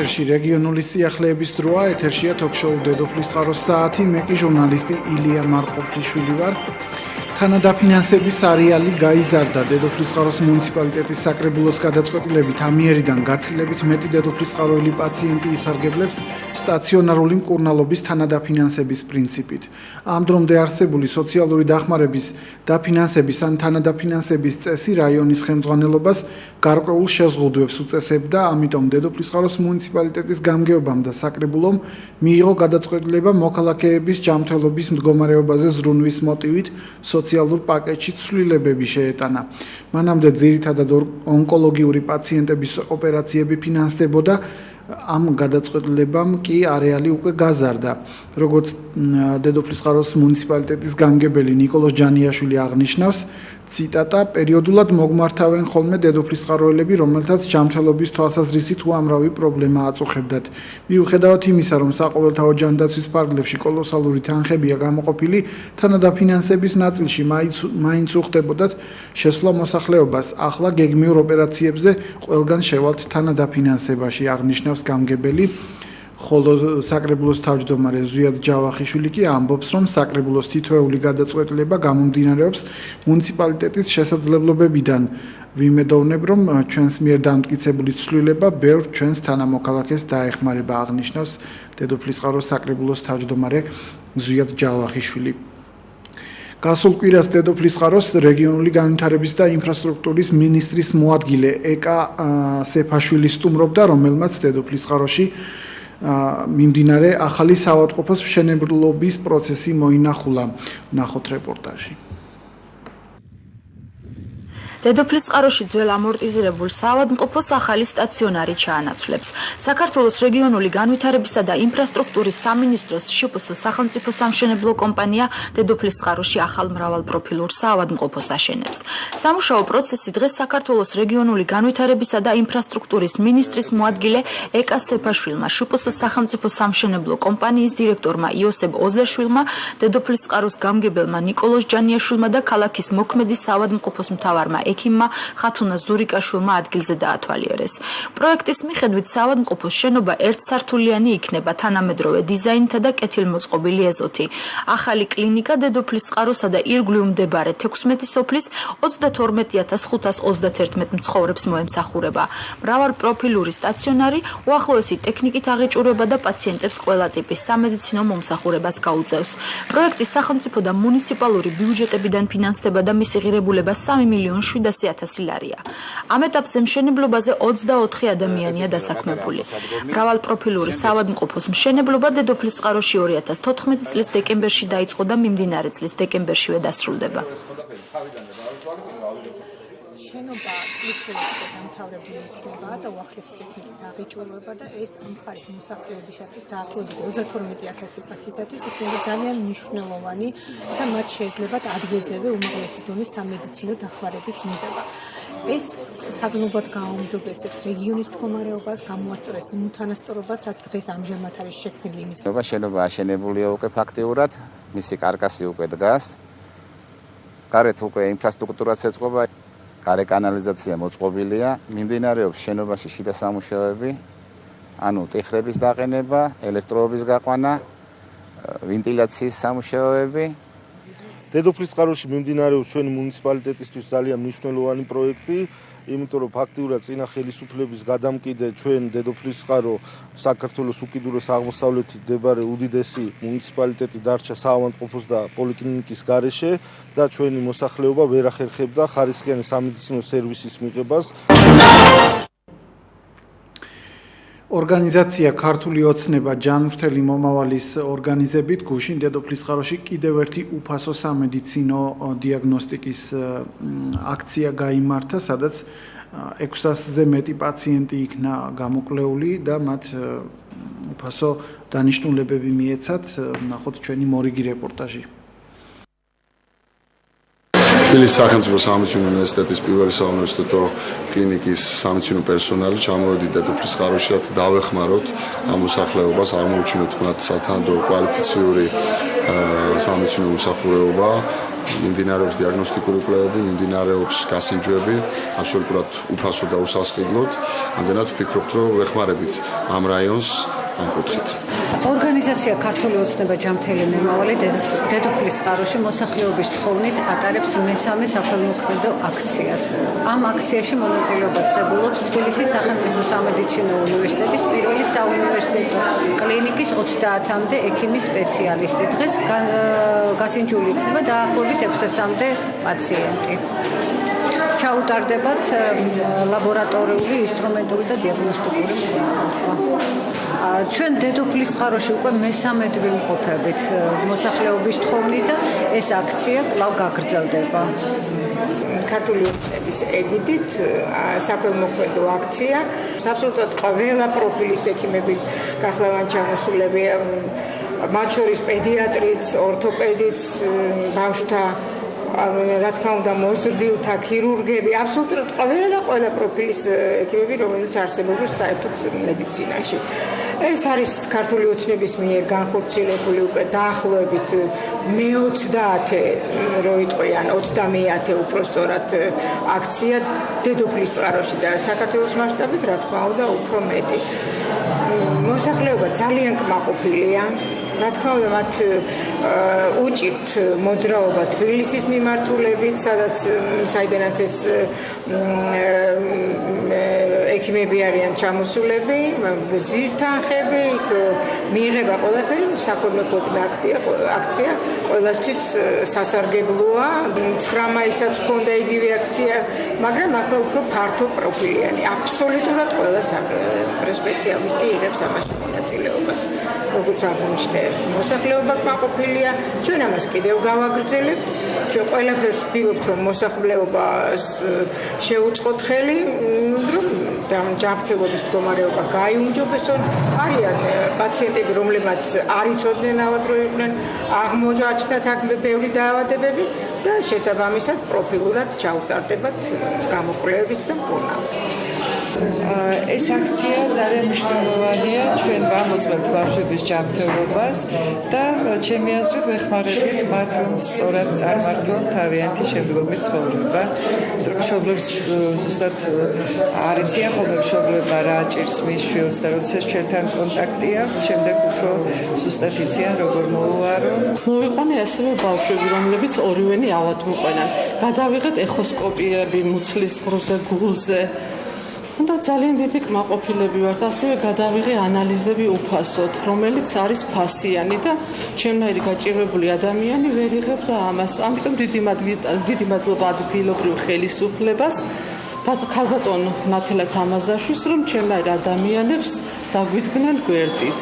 ეთერში რეგიონული სიახლეების დროა, ეთერშია თოქ-შოუ დედოფლის წყაროს საათი, მე კი ჟურნალისტი ილია მარყოფლიშვილი ვარ. თანადაფინანსების არეალი გაიზარდა დედოფლის წყაროს მუნიციპალიტეტის საკრებულოს გადაწყვეტილებით ამიერიდან გაცილებით მეტი დედოფლის წყაროელი პაციენტი ისარგებლებს სტაციონარული მკურნალობის თანადაფინანსების პრინციპით. ამ დრომდე არსებული სოციალური დახმარების დაფინანსების ან თანადაფინანსების წესი რაიონის ხელმძღვანელობას გარკვეულ შეზღუდვებს უწესებდა, ამიტომ დედოფლის წყაროს მუნიციპალიტეტის გამგეობამ და საკრებულომ მიიღო გადაწყვეტილება მოქალაქეების ჯანმრთელობის მდგომარეობაზე ზრუნვის მოტივით სოციალურ პაკეტში ცვლილებები შეეტანა. მანამდე ძირითადად ონკოლოგიური პაციენტების ოპერაციები ფინანსდებოდა, ამ გადაწყვეტილებამ კი არეალი უკვე გაზარდა. როგორც დედოფლის წყაროს მუნიციპალიტეტის გამგებელი ნიკოლოზ ჯანიაშვილი აღნიშნავს, ციტატა, პერიოდულად მოგმართავენ ხოლმე დედოფლის წყაროელები, რომელთაც ჯანმრთელობის თვალსაზრისით უამრავი პრობლემა აწუხებდათ. მიუხედავად იმისა, რომ საყოველთაო ჯანდაცვის ფარგლებში კოლოსალური თანხებია გამოყოფილი, თანადაფინანსების ნაწილში მაინც უხდებოდათ შესვლა მოსახლეობას. ახლა გეგმიურ ოპერაციებზე ყველგან შევალთ თანადაფინანსებაში, აღნიშნავს გამგებელი. ხოლო საკრებულოს თავმჯდომარე ზვიად ჯავახიშვილი კი ამბობს, რომ საკრებულოს თითოეული გადაწყვეტილება გამომდინარეობს მუნიციპალიტეტის შესაძლებლობებიდან. ვიმედოვნებ, რომ ჩვენს მიერ დამტკიცებული ცვლილება ბევრ ჩვენს თანამოქალაქეს დაეხმარება, აღნიშნავს დედოფლის წყაროს საკრებულოს თავმჯდომარე ზვიად ჯავახიშვილი. გასულ კვირას დედოფლის წყაროს რეგიონული განვითარების და ინფრასტრუქტურის მინისტრის მოადგილე ეკა სეფაშვილი სტუმრობდა, რომელმაც დედოფლის წყაროში მიმდინარე ახალი საავადმყოფოს მშენებლობის პროცესი მოინახულა. ნახოთ რეპორტაჟი. დედოფლის წყაროში ძველ ამორტიზირებულ საავადმყოფოს ახალი სტაციონარი ჩაანაცვლებს. საქართველოს რეგიონული განვითარებისა და ინფრასტრუქტურის სამინისტროს შპს სახელმწიფო სამშენებლო კომპანია დედოფლის წყაროში ახალ მრავალპროფილურ საავადმყოფოს აშენებს. სამუშაო პროცესი დღეს საქართველოს რეგიონული განვითარებისა და ინფრასტრუქტურის მინისტრის მოადგილე ეკა სეფაშვილმა, შპს სახელმწიფო სამშენებლო კომპანიის დირექტორმა იოსებ ოზლაშვილმა, დედოფლის წყაროს გამგებელმა ნიკოლოზ ჯანიაშვილმა და ქალაქის მოქმედი საავადმყოფოს მთავარმა ექიმმა ხათუნა ზურიკაშვილმა ადგილზე დაათვალიერეს. პროექტის მიხედვით საავადმყოფოს შენობა ერთსართულიანი იქნება, თანამედროვე დიზაინთა და კეთილმოწყობილი ეზოთი. ახალი კლინიკა დედოფლის წყაროსა და ირგვლივ მდებარე 16 სოფლის 32,531 მცხოვრებს მოემსახურება. მრავალპროფილური სტაციონარი უახლოესი ტექნიკით აღიჭურება და პაციენტებს ყველა ტიპის სამედიცინო მომსახურებას გაუწევს. პროექტის სახელმწიფო და მუნიციპალური ბიუჯეტებიდან ფინანსდება და მისი ღირებულება 3,700,000 ლარია. ამ ეტაპზე მშენებლობაზე 24 ადამიანია დასაქმებული. მრავალპროფილური საავადმყოფოს მშენებლობა დედოფლის წყაროში 2014 წლის დეკემბერში დაიწყო და მიმდინარე წლის დეკემბერშივე დასრულდება. შენობა წლიწადში დამთავრებული იქნება და უახლესი ტექნიკით აღიჭურება და ეს ამ მხარის მოსახლეობისათვის დაახლოებით 32,000 კაცისათვის იქნება ძალიან მნიშვნელოვანი და მათ შეეძლებათ ადგილზევე უმაღლესი დონის სამედიცინო დახმარების მიღება. ეს საგნობად გააუმჯობესებს რეგიონის მდგომარეობას, გამოასწორებს იმ უთანასწორობას, რაც დღეს ამჟამად არის შექმნილი იმის. შენობა აშენებულია უკვე ფაქტიურად, მისი კარკასი უკვე დგას. გარეთ უკვე ინფრასტრუქტურაც ეწყობა. გარე კანალიზაცია მოწყობილია, მიმდინარეობს შენობაში შიდა სამუშაოები, ანუ ტიხრების დაყენება, ელექტროობის გაყვანა, ვენტილაციის სამუშაოები. დედოფლის წყაროში მიმდინარეობს ჩვენი მუნიციპალიტეტისთვის ძალიან მნიშვნელოვანი პროექტი, იმიტომ რომ ფაქტიურად წინა ხელისუფლების გადამკიდე ჩვენ დედოფლის წყარო საქართველოს უკიდურეს აღმოსავლეთით მდებარე უდიდესი მუნიციპალიტეტი დარჩა საავადმყოფოს და პოლიკლინიკის გარეშე და ჩვენი მოსახლეობა ვერ ახერხებდა ხარისხიანი სამედიცინო სერვისის მიღებას. ორგანიზაცია ქართული ოცნება ჯანმრთელი მომავალის ორგანიზებით გუშინ დედოფლის წყაროში კიდევ ერთი უფასო სამედიცინო დიაგნოსტიკის აქცია გაიმართა, სადაც 600-ზე მეტი პაციენტი იქნა გამოკვლეული და მათ უფასო დანიშნულებები მიეცათ. ნახოთ ჩვენი მორიგი რეპორტაჟი. თბილისის სახელმწიფო სამედიცინო უნივერსიტეტის პირველი საუნივერსიტეტო კლინიკის სამედიცინო პერსონალი ჩამოვედით დედოფლის წყაროში, რათა დავეხმაროთ ამ მოსახლეობას, აღმოუჩინოთ მათ სათანადო კვალიფიციური სამედიცინო უსაფრთხოება, მიმდინარეობს დიაგნოსტიკური კვლევები, მიმდინარეობს გასინჯვები, აბსოლუტურად უფასო და უსასყიდლოდ. ამდენად ვფიქრობთ, რომ ვეხმარებით ამ რაიონს ამ კუთხით. ორგანიზაცია ქართული ოცნება ჯანმრთელი მომავალი დედოფლის წყაროში მოსახლეობის თხოვნით ატარებს მესამე სახელმოქმედო აქციას. ამ აქციაში მონაწილეობას ღებულობს თბილისის სახელმწიფო სამედიცინო უნივერსიტეტის პირველი საუნივერსიტეტო კლინიკის 30-მდე ექიმის სპეციალისტი. დღეს გასინჯული იქნება დაახლოებით 600-მდე პაციენტი. ჩაუტარდებათ ლაბორატორიული, ინსტრუმენტული და დიაგნოსტიკური მკვლელობა. ჩვენ დედოფლის წყაროში უკვე მესამედ ვიმყოფებით მოსახლეობის თხოვნით და ეს აქცია კვლავ გაგრძელდება. ქართული ოცნების ეგიდით საქველმოქმედო აქცია. აბსოლუტურად ყველა პროფილის ექიმები გახლავან ჩამოსულები, მათ შორის პედიატრიც, ორთოპედიც, ბავშვთა რა თქმა უნდა მოზრდილთა, ქირურგები, აბსოლუტურად ყველა პროფილის ექიმები, რომელიც არსებობს საერთოდ მედიცინაში. ეს არის ქართული ოცნების მიერ განხორციელებული უკვე დაახლოებით მე-30 რო იტყვიან 30-ე უпростоრად აქცია დედოფლის წყაროში და საქართველოს მასშტაბით რა თქმა უნდა უფრო მეტი. მოსახლეობა ძალიან კმაყოფილია. რა თქმა უნდა მათ უჭირთ მოძრაობა თბილისის მიმართულებით, საიდანაც ეს ექიმები არიან ჩამოსულები, გზის თანხები, იქ მიიღება ყველაფერი, საქველმოქმედო აქცია ყველასთვის სასარგებლოა. 9 მაისაც ჰქონდა იგივე აქცია, მაგრამ ახლა უფრო ფართო პროფილიანი. აბსოლუტურად ყველა სპეციალისტი იღებს ამაში მონაწილეობას. როგორც აღნიშნე, მოსახლეობა კმაყოფილია, ჩვენ ამას კიდევ გავაგრძელებთ. ჩვენ ყველაფერს ვცდილობთ, რომ მოსახლეობას შეუწყოთ ხელი, რომ ჯანმრთელობის მდგომარეობა გაიუმჯობესონ. არიან პაციენტები, რომლებმაც არ იცოდნენ ავად რო იყვნენ, აღმოაჩნდათ აქ ბევრი დაავადებები და შესაბამისად პროფილურად ჩაუტარდებათ გამოკვლევებიც და მკურნალობაც. ეს აქცია ძალიან მნიშვნელოვანია ჩვენ გამოწვევთ ბავშვების ჯანმრთელობას და ჩემი აზრით ვეხმარებით მათ რომ სწორად წარმართონ თავიანთი შემდგომი ცხოვრება. მშობლებს ზუსტად არ იციან ხოლმე მშობლებმა რა ჭირს მის შვილს და როდესაც ჩვენთან კონტაქტი აქვს, შემდეგ უფრო ზუსტად იციან როგორ მოუარო. მოვიყვანე ასევე ბავშვები, რომლებიც ორივენი ავად მოყვანან. გადავიღეთ ეხოსკოპიები მუცლის ღრუზე, გულზე. და ძალიან დიდი კმაყოფილები ვართ, ასევე გადავიღე ანალიზები უფასოდ, რომელიც არის ფასიანი და ჩემნაირი გაჭირვებული ადამიანი ვერ იღებდა ამას. ამიტომ დიდი მადლობა ადგილობრივ ხელისუფლებას, ქალბატონ ნათელა თამაზაშვილს, რომ ჩემნაირ ადამიანებს დაგვიდგნენ გვერდით.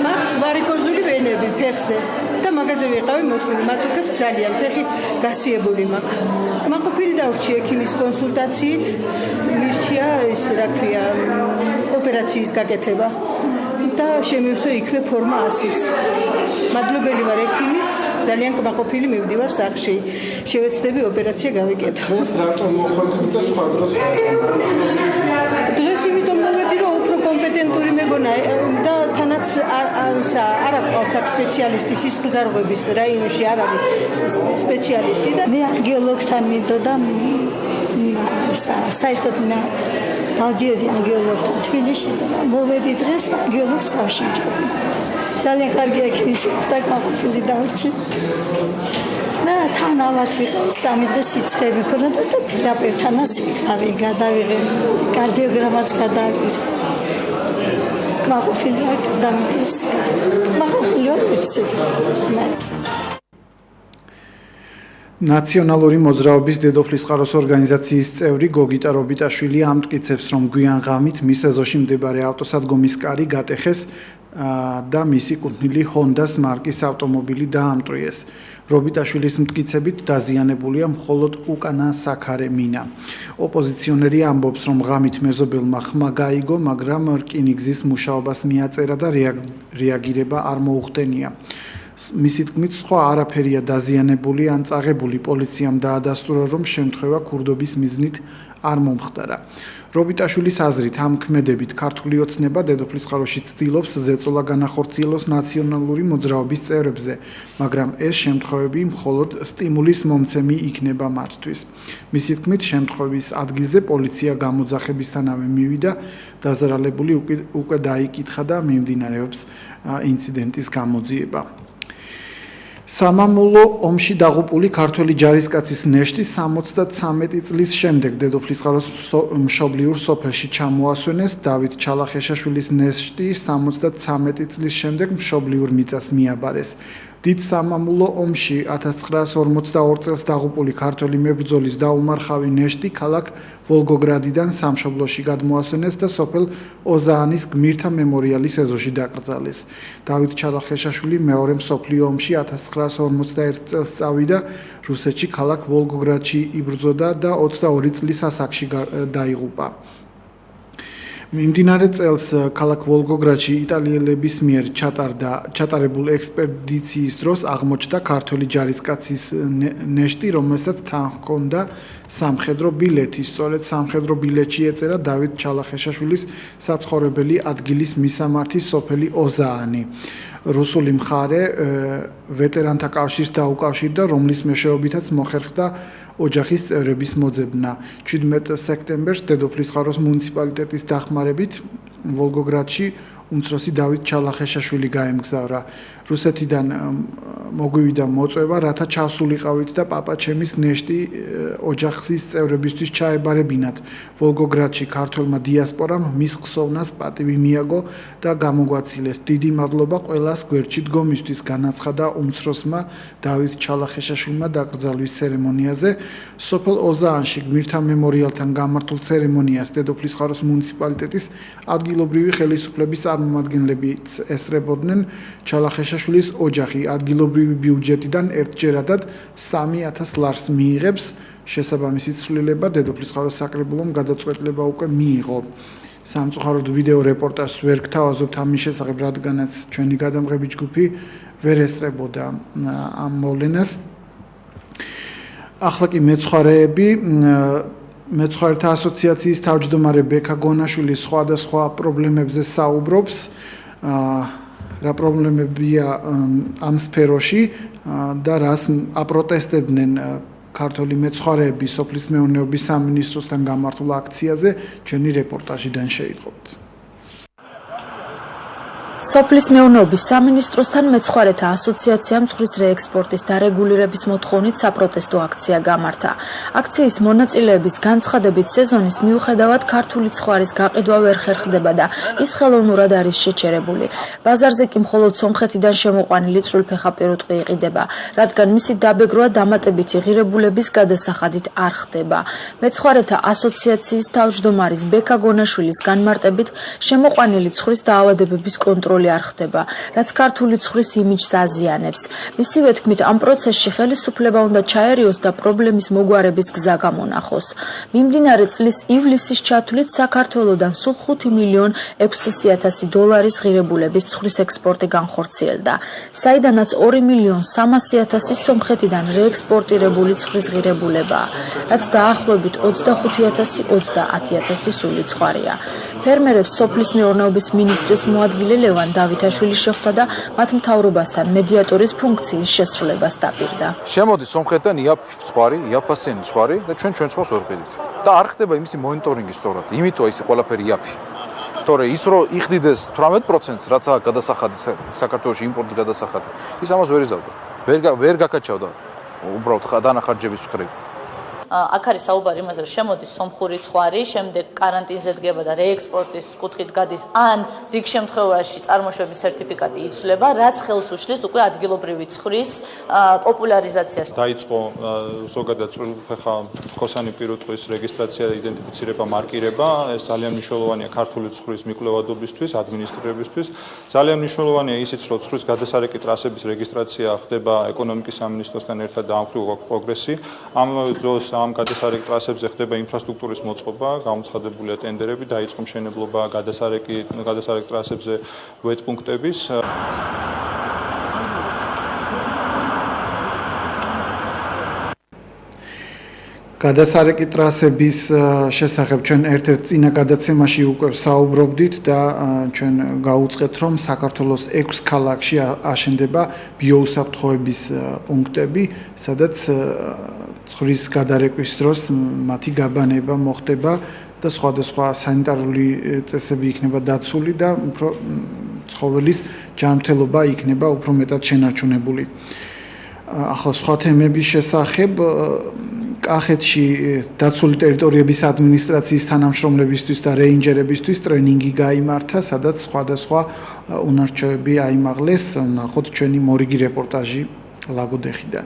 მაქვს ვარიკოზული ვენები ფეხზე და მაგაზე ვიყავი მოსული, მათ უხებს ძალიან ფეხი გასიებული მაქვს. კმაყოფილი დავრჩი ექიმის კონსულტაციით, მისჩია ეს რა ქვია ოპერაციის გაკეთება და შემივსვე იქვე ფორმა 100-იც. მადლობელი ვარ ექიმის, ძალიან კმაყოფილი მივდივარ სახლში. შევეცდები ოპერაცია გავიკეთო. დღეს რატომ მოხდა და სხვა დროს რატომ? დღეს იმიტომ მოვედი, რომ უფრო კომპეტენტური მეგონა და თანაც არ აქვს აქ სპეციალისტი სისხლძარღვების რაიონში არ არის სპეციალისტი და მე ანგიოლოგთან მინდოდა საერთოდ დავდიოდი ანგიოლოგთან თბილისში და მოვედი დღეს ანგიოლოგს გავშიჭრდი. ძალიან კარგი ექიმი და კმაყოფილი დავრჩი. და თან ალბათ ვიყავ 3 დღე სიცხე მქონდა და თერაპევტთანაც ვიყავი, გადავიღე კარდიოგრამაც გადავიღე. კმაყოფილი ვარ ადამიანის. კმაყოფილი ვარ ვიცი. ნაციონალური მოძრაობის დედოფლის წყაროს ორგანიზაციის წევრი გოგიტა რობიტაშვილი ამტკიცებს, რომ გვიან ღამით მის ეზოში მდებარე ავტოსადგომის კარი გატეხეს და მისი კუთვნილი ჰონდას მარკის ავტომობილი დაამტვრიეს. რობიტაშვილის მტკიცებით დაზიანებულია მხოლოდ უკანა საქარე მინა. ოპოზიციონერი ამბობს, რომ ღამით მეზობელმა ხმა გაიგო, მაგრამ რკინიგზის მუშაობას მიაწერა და რეაგირება არ მოუხდენია. მისი თქმით, სხვა არაფერია დაზიანებული ან წაღებული. პოლიციამ დაადასტურა, რომ შემთხვევა ქურდობის მიზნით არ მომხდარა. რობიტაშვილის აზრით, ამ ქმედებით ქართული ოცნება დედოფლის წყაროში ცდილობს ზეწოლა განახორციელოს ნაციონალური მოძრაობის წევრებზე, მაგრამ ეს შემთხვევები მხოლოდ სტიმულის მომცემი იქნება მათთვის. მისი თქმით, შემთხვევის ადგილზე პოლიცია გამოძახებისთანავე მივიდა, დაზარალებული უკვე დაიკითხა და მიმდინარეობს ინციდენტის გამოძიება. სამამულო ომში დაღუპული ქართველი ჯარისკაცის ნეშტი 73 წლის შემდეგ დედოფლის წყაროს მშობლიურ სოფელში ჩამოასვენეს. დავით ჩალახეშაშვილის ნეშტი 73 წლის შემდეგ მშობლიურ მიწას მიაბარეს. დიდ სამამულო ომში 1942 წელს დაღუპული ქართველი მებრძოლის დაუმარხავი ნეშტი ქალაქ ვოლგოგრადიდან სამშობლოში გადმოასვენეს და სოფელ ოზაანის გმირთა მემორიალის ეზოში დაკრძალეს. დავით ჩალახეშაშვილი მეორე მსოფლიო ომში 1941 წელს წავიდა რუსეთში ქალაქ ვოლგოგრადში იბრძოდა და 22 წლის ასაკში დაიღუპა. მიმდინარე წელს ქალაქ ვოლგოგრადში იტალიელების მიერ ჩატარებულ ექსპედიციის დროს აღმოჩნდა ქართველი ჯარისკაცის ნეშტი, რომელსაც თან ჰქონდა სამხედრო ბილეთი. სწორედ სამხედრო ბილეთში ეწერა დავით ჩალახეშაშვილის საცხოვრებელი ადგილის მისამართი სოფელი ოზაანი. რუსული მხარე ვეტერანთა კავშირს დაუკავშირდა, რომლის მეშვეობითაც მოხერხდა ოჯახის წევრების მოძებნა. 17 სექტემბერს დედოფლის წყაროს მუნიციპალიტეტის დახმარებით ვოლგოგრადში უმცროსი დავით ჩალახეშაშვილი გაემგზავრა. რუსეთიდან მოგვივიდა მოწვევა, რათა ჩასულიყავით და პაპაჩემის ნეშტი ოჯახის წევრებისთვის ჩაებარებინათ. ვოლგოგრადში ქართველმა დიასპორამ მის ხსოვნას პატივი მიაგო და გამოგვაცილეს. დიდი მადლობა ყველას გვერდში დგომისთვის, განაცხადა უმცროსმა დავით ჩალახეშაშვილმა დაკრძალვის ცერემონიაზე. სოფელ ოზაანში გმირთა მემორიალთან გამართულ ცერემონიას დედოფლის წყაროს მუნიციპალიტეტის ადგილობრივი ხელისუფლების წარმომადგენლებიც ესწრებოდნენ. ჩალახეშაშვილის ოჯახი ადგილობრივი ბიუჯეტიდან ერთჯერადად 3000 ლარს მიიღებს. შესაბამისი ცვლილება დედოფლის წყაროს საკრებულომ გადაწყვეტილება უკვე მიიღო. სამწუხაროდ ვიდეო რეპორტაჟს ვერ გთავაზობთ ამის შესახებ, რადგანაც ჩვენი გადამღები ჯგუფი ვერ ესწრებოდა ამ მოვლენას. ახლა კი მეცხვარეთა ასოციაციის თავმჯდომარე ბექა გონაშვილი სხვადასხვა პრობლემებზე საუბრობს. რა პრობლემებია ამ სფეროში და რას აპროტესტებდნენ ქართული მეცხვარეები სოფლის მეურნეობის სამინისტროსთან გამართულ აქციაზე, ჩვენი რეპორტაჟიდან შეიტყობთ. სოფლის მეურნეობის სამინისტროსთან მეცხვარეთა ასოციაციამ ცხვრის რეექსპორტის დარეგულირების მოთხოვნით საპროტესტო აქცია გამართა. აქციის მონაწილეების განცხადებით, სეზონის მიუხედავად ქართული ცხვარის გაყიდვა ვერ ხერხდება და ის ხელოვნურად არის შეჩერებული. ბაზარზე კი მხოლოდ სომხეთიდან შემოყვანილი წვრილფეხა პირუტყვი იყიდება, რადგან მისი დაბეგრვა დამატებითი ღირებულების გადასახადით არ ხდება. მეცხვარეთა ასოციაციის თავმჯდომარის ბექა გონაშვილის განმარტებით, შემოყვანილი ცხვრის დაავადებების კონტროლი არ ხდება, რაც ქართული ცხვრის იმიჯს აზიანებს. მისივე თქმით, ამ პროცესში ხელისუფლება უნდა ჩაერიოს და პრობლემის მოგვარების გზა გამონახოს. მიმდინარე წლის ივლისის ჩათვლით საქართველოდან სულ 5.600.000 დოლარის ღირებულების ცხვრის ექსპორტი განხორციელდა, საიდანაც 2.300.000 სომხეთიდან რეექსპორტირებული ცხვრის ღირებულებაა, რაც დაახლოებით 25.000-30.000 სული ცხვარია. ფერმერებს სოფლის მეურნეობის მინისტრის მოადგილე ლევან დავითაშვილი შეხვდა და მათ მთავრობასთან მედიატორის ფუნქციის შესრულებას დაპირდა. შემოდის სომხეთიდან ცხვარი, იაფასიანი ცხვარი და ჩვენ ცხვარს ვერ ვყიდით. და არ ხდება იმისი მონიტორინგი სწორად. იმიტომ ის ყველაფერი იაფი. თორე ის რო იხდიდეს 18%-ს, რაც აქვს გადასახადი საქართველოში იმპორტის გადასახადი, ის ამას ვერ იზავდა. ვერ გაკაჩავდა უბრალოდ დანახარჯების მხრივ. აქ არის საუბარი იმაზე, რომ შემოდის სომხური ცხვარი, შემდეგ კარანტინზე დგება და რეექსპორტის კუთხით გადის, ან რიგ შემთხვევაში წარმოშობის სერტიფიკატი იცვლება, რაც ხელს უშლის უკვე ადგილობრივი ცხვრის პოპულარიზაციას. დაიწყო ზოგადად წვრილფეხა ქოსანი პირუტყვის რეგისტრაცია, იდენტიფიცირება, მარკირება. ეს ძალიან მნიშვნელოვანია ქართული ცხვრის მიკვლევადობისთვის, ადმინისტრირებისთვის. ძალიან მნიშვნელოვანია ისიც, რომ ცხვრის გადასარეკი ტრასების რეგისტრაცია ხდება ეკონომიკის სამინისტროსთან ერთად დაამხვილა პროგრესი. ამავე დროს ამ გადასარეკ ტრასებზე ხდება ინფრასტრუქტურის მოწყობა, გამოცხადებულია ტენდერები, დაიწყო მშენებლობა გადასარეკ ტრასებზე ვეტპუნქტების. გადასარეკი ტრასების შესახებ ჩვენ ერთ-ერთ წინა გადაცემაში უკვე საუბრობდით და ჩვენ გაუწყეთ, რომ საქართველოს 6 ქალაქში აშენდება ბიოუსაფრთხოების პუნქტები, სადაც ცხვრის გადარეკვის დროს მათი გაბანება მოხდება და სხვადასხვა სანიტარული წესები იქნება დაცული და უფრო ცხოველის ჯანმრთელობა იქნება უფრო მეტად შენარჩუნებული. ახლა სხვა თემების შესახებ კახეთში დაცული ტერიტორიების ადმინისტრაციის თანამშრომლებისთვის და რეინჯერებისთვის ტრენინგი გაიმართა, სადაც სხვადასხვა უნარჩვევები აიმაღლეს. ნახოთ ჩვენი მორიგი რეპორტაჟი ლაგოდეხიდან.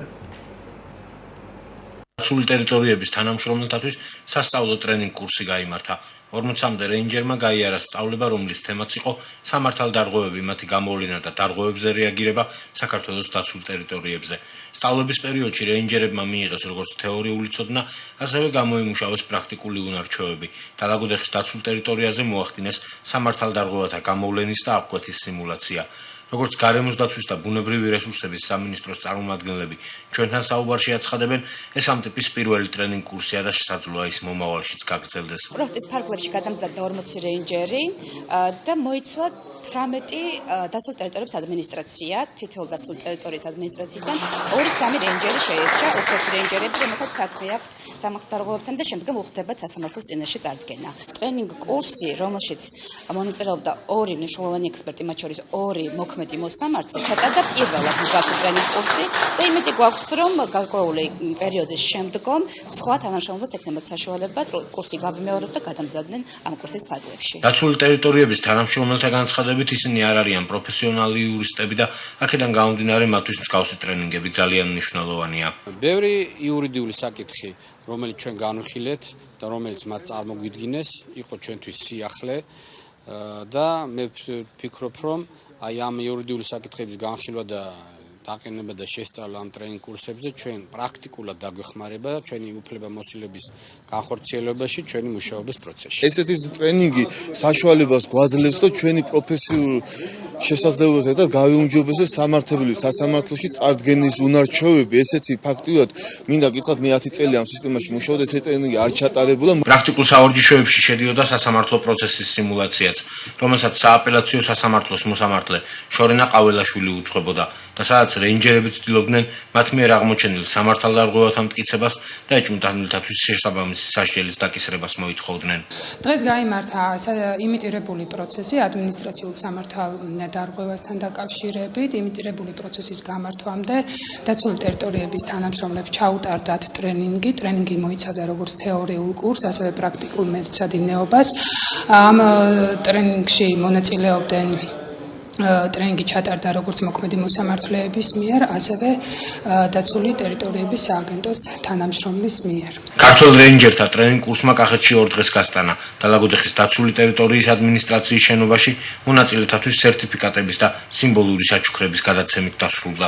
დაცული ტერიტორიების თანამშრომლთათვის სასწავლო ტრენინგ კურსი გაიმართა. 40-მდე რეინჯერმა გაიარა სწავლება, რომლის თემაც იყო სამართალდარღვევები, მათი გამოვლენა და დარღვევებზე რეაგირება საქართველოს დაცულ ტერიტორიებზე. სწავლების პერიოდში რეინჯერებმა მიიღეს როგორც თეორიული ცოდნა, ასევე გამოიმუშავეს პრაქტიკული უნარჩვევები და ლაგოდეხის დაცულ ტერიტორიაზე მოახდინეს სამართალდარღვევათა გამოვლენის და აღკვეთის სიმულაცია. როგორც გარემოს დაცვის და ბუნებრივი რესურსების სამინისტროს წარმომადგენლები ჩვენთან საუბარში აცხადებენ, ეს ამ ტიპის პირველი ტრენინგ კურსია და შესაძლოა ის მომავალშიც გაგრძელდეს. პროექტის ფარგლებში გადამზადდა 40 რეინჯერი და მოიცვა 18 დაცულ ტერიტორიების ადმინისტრაცია, თითოეულ დაცულ ტერიტორიის ადმინისტრაციიდან 2-3 რეინჯერი შეირჩა, უფროსი რეინჯერები, რომელთაც საქმე აქვთ სამართალდარღვევებთან და შემდგომ უხდებათ სასამართლოს წინაშე წარდგენა. ტრენინგ კურსი, რომელშიც მონაწილეობდა 2 მნიშვნელოვანი ექსპერტი, მათ შორის 2 მოქმედი მოსამართლე, ჩატარდა პირველად მსგავსი ტრენინგ კურსი და იმედი გვაქვს, რომ გარკვეული პერიოდის შემდგომ სხვა თანამშრომლებს ექნებათ საშუალება კურსი გავიმეოროთ და გადამზადდნენ ამ კურსის ფარგლებში. დაცული ტერიტორიების თანამშრომელთა განცხადებით, ისინი არ არიან პროფესიონალი იურისტები და აქედან გამომდინარე მათთვის მსგავსი ტრენინგები ძალიან მნიშვნელოვანია. ბევრი იურიდიული საკითხი, რომელიც ჩვენ განვიხილეთ და რომელიც მათ წარმოგვიდგინეს, იყო ჩვენთვის სიახლე და მე ვფიქრობ, რომ აი ამ იურიდიული საკითხების განხილვა და დაყენება და შესწავლა ამ ტრენინგ კურსებზე ჩვენ პრაქტიკულად დაგვეხმარება ჩვენი უფლებამოსილების განხორციელებაში, ჩვენი მუშაობის პროცესში. ესეთი ტრენინგი საშუალებას გვაძლევს და ჩვენი პროფესიულ შესაძლებლობებთან და გავიუმჯობესებს სამართლებრივ სასამართლოში წარდგენის უნარჩვევები. ესეთი ფაქტიურად მინდა გითხრათ, მე 10 წელი ამ სისტემაში მუშაობ და ეს ტრენინგი არ ჩატარებულა. პრაქტიკულ საორჯიშოებში შედიოდა სასამართლო პროცესის სიმულაციაც, რომელსაც სააპელაციო სასამართლოს მოსამართლე შორენა ყაველაშვილი უძღვებოდა და სადაც რეინჯერები ცდილობდნენ მათ მიერ აღმოჩენილ სამართალდარღვევათა მტკიცებას და ეჭვმიტანილთათვის შესაბამისი სასჯელის დაკისრებას მოითხოვდნენ. დღეს გაიმართა იმიტირებული პროცესი ადმინისტრაციულ სამართალდარღვევასთან დაკავშირებით, იმიტირებული პროცესის გამართვამდე დაცული ტერიტორიების თანამშრომლებს ჩაუტარდათ ტრენინგი. ტრენინგი მოიცავდა როგორც თეორიულ კურსს, ასევე პრაქტიკულ მეცადინეობას. ამ ტრენინგში მონაწილეობდნენ ტრენინგი ჩატარდა როგორც მოქმედი მოსამართლეების მიერ, ასევე დაცული ტერიტორიების სააგენტოს თანამშრომლის მიერ. ქართველ რეინჯერთა ტრენინგ კურსმა კახეთში 2 დღეს გასტანა და ლაგოდეხის დაცული ტერიტორიის ადმინისტრაციის შენობაში მონაწილეთათვის სერტიფიკატების და სიმბოლური საჩუქრების გადაცემით დასრულდა.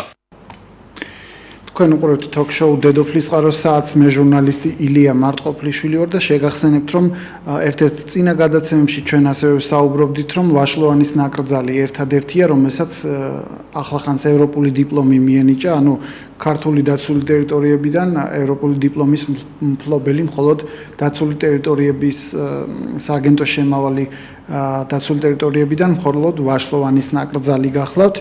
თქვენ უყურებთ ток-შოუ დედოფლის წყაროს საათს, მე ჟურნალისტი ილია მარტყოფლიშვილი ვარ და შეგახსენებთ, რომ ერთ-ერთ წინა გადაცემებში ჩვენ ასევე საუბრობდით, რომ ვაშლოვანის ნაკრძალი ერთადერთია, რომელსაც ახლახანს ევროპული დიპლომი მიენიჭა, ანუ ქართული დაცული ტერიტორიებიდან ევროპული დიპლომის მფლობელი მხოლოდ დაცული ტერიტორიების სააგენტო შემავალი დაცული ტერიტორიებიდან მხოლოდ ვაშლოვანის ნაკრძალი გახლავთ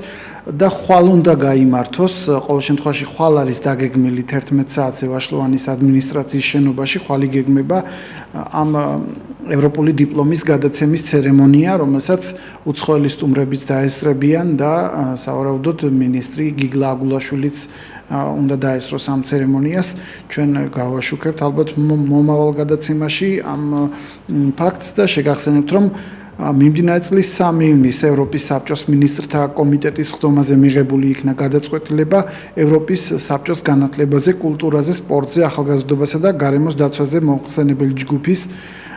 და ხვალ უნდა გაიმართოს. ყოველ შემთხვევაში ხვალ არის დაგეგმილი 11 საათზე ვაშლოვანის ადმინისტრაციის შენობაში. ხვალი გეგმება ამ ევროპული დიპლომის გადაცემის ცერემონია, რომელსაც უცხოელი სტუმრებიც დაესწრებიან და სავარაუდოდ მინისტრი გიგლა აგულაშვილიც უნდა დაესწროს ამ ცერემონიას. ჩვენ გავაშუქებთ ალბათ მომავალ გადაცემაში ამ ფაქტს და შეგახსენებთ, რომ მიმდინარე წლის 3 ივნისს ევროპის საბჭოს მინისტრთა კომიტეტის ხდომაზე მიღებული იქნა გადაწყვეტილება ევროპის საბჭოს განათლებაზე, კულტურაზე, სპორტზე, ახალგაზრდობასა და გარემოს დაცვაზე მოხსენებელი ჯგუფის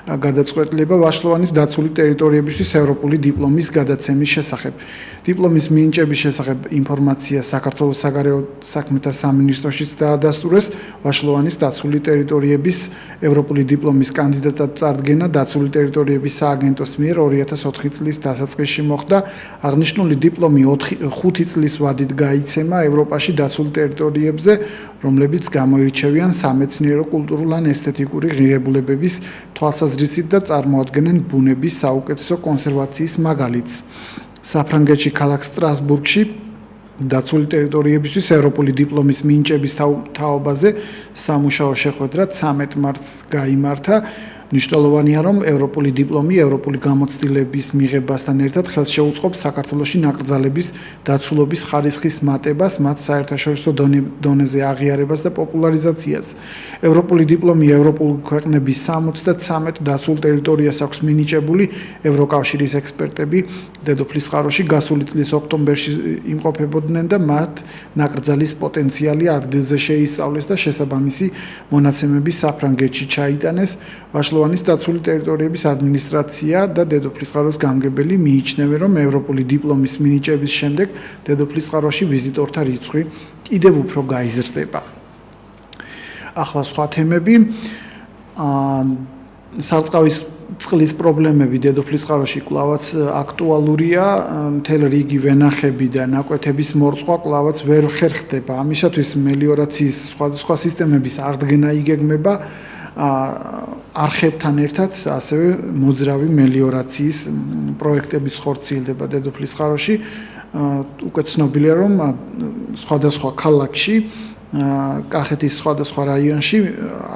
გადაწყვეტილება ვაშლოვანის დაცული ტერიტორიებისთვის ევროპული დიპლომის გადაცემის შესახებ. დიპლომის მინიჭების შესახებ ინფორმაცია საქართველოს საგარეო საქმეთა სამინისტროშიც დაადასტურეს. ვაშლოვანის დაცული ტერიტორიების ევროპული დიპლომის კანდიდატად წარდგენა დაცული ტერიტორიების სააგენტოს მიერ 2004 წლის დასაწყისში მოხდა. აღნიშნული დიპლომი 5 წლის ვადით გაიცემა ევროპაში დაცულ ტერიტორიებზე, რომლებიც გამოირჩევიან სამეცნიერო, კულტურულ ან ესთეტიკური ღირებულებების თვალსაზრისით და წარმოადგენენ ბუნების საუკეთესო კონსერვაციის მაგალითს. საფრანგეთში ქალაქ სტრასბურგში დაცული ტერიტორიებისთვის ევროპული დიპლომის მინიჭების თაობაზე სამუშაო შეხვედრა 13 მარტს გაიმართა. მნიშვნელოვანია, რომ ევროპული დიპლომი ევროპული გამოცდილების მიღებასთან ერთად ხელს შეუწყობს საქართველოში ნაკრძალების დაცულობის ხარისხის მატებას, მათ საერთაშორისო დონეზე აღიარებას და პოპულარიზაციას. ევროპული დიპლომი ევროპული ქვეყნების 73 დაცულ ტერიტორიას აქვს მინიჭებული. ევროკავშირის ექსპერტები დედოფლის წყაროში გასული წლის ოქტომბერში იმყოფებოდნენ და მათ ნაკრძალის პოტენციალი ადგილზე შეისწავლეს და შესაბამისი მონაცემები საფრანგეთში ჩაიტანეს. ვაშლოვანის დაცული ტერიტორიების ადმინისტრაცია და დედოფლის წყაროს გამგებელი მიიჩნევენ, რომ ევროპული დიპლომის მინიჭების შემდეგ დედოფლის წყაროში ვიზიტორთა რიცხვი კიდევ უფრო გაიზრდება. ახლა სხვა თემები. სარწყავის წყლის პრობლემები დედოფლის წყაროში კვლავაც აქტუალურია. მთელ რიგი ვენახები და ნაკვეთების მორწყვა კვლავაც ვერ ხერხდება. ამისათვის მელიორაციის სხვადასხვა სისტემების აღდგენა იგეგმება. არხებთან ერთად ასევე მოძრავი მელიორაციის პროექტებიც ხორციელდება დედოფლის წყაროში. უკვე ცნობილია, რომ სხვადასხვა ქალაქში, კახეთის სხვადასხვა რაიონში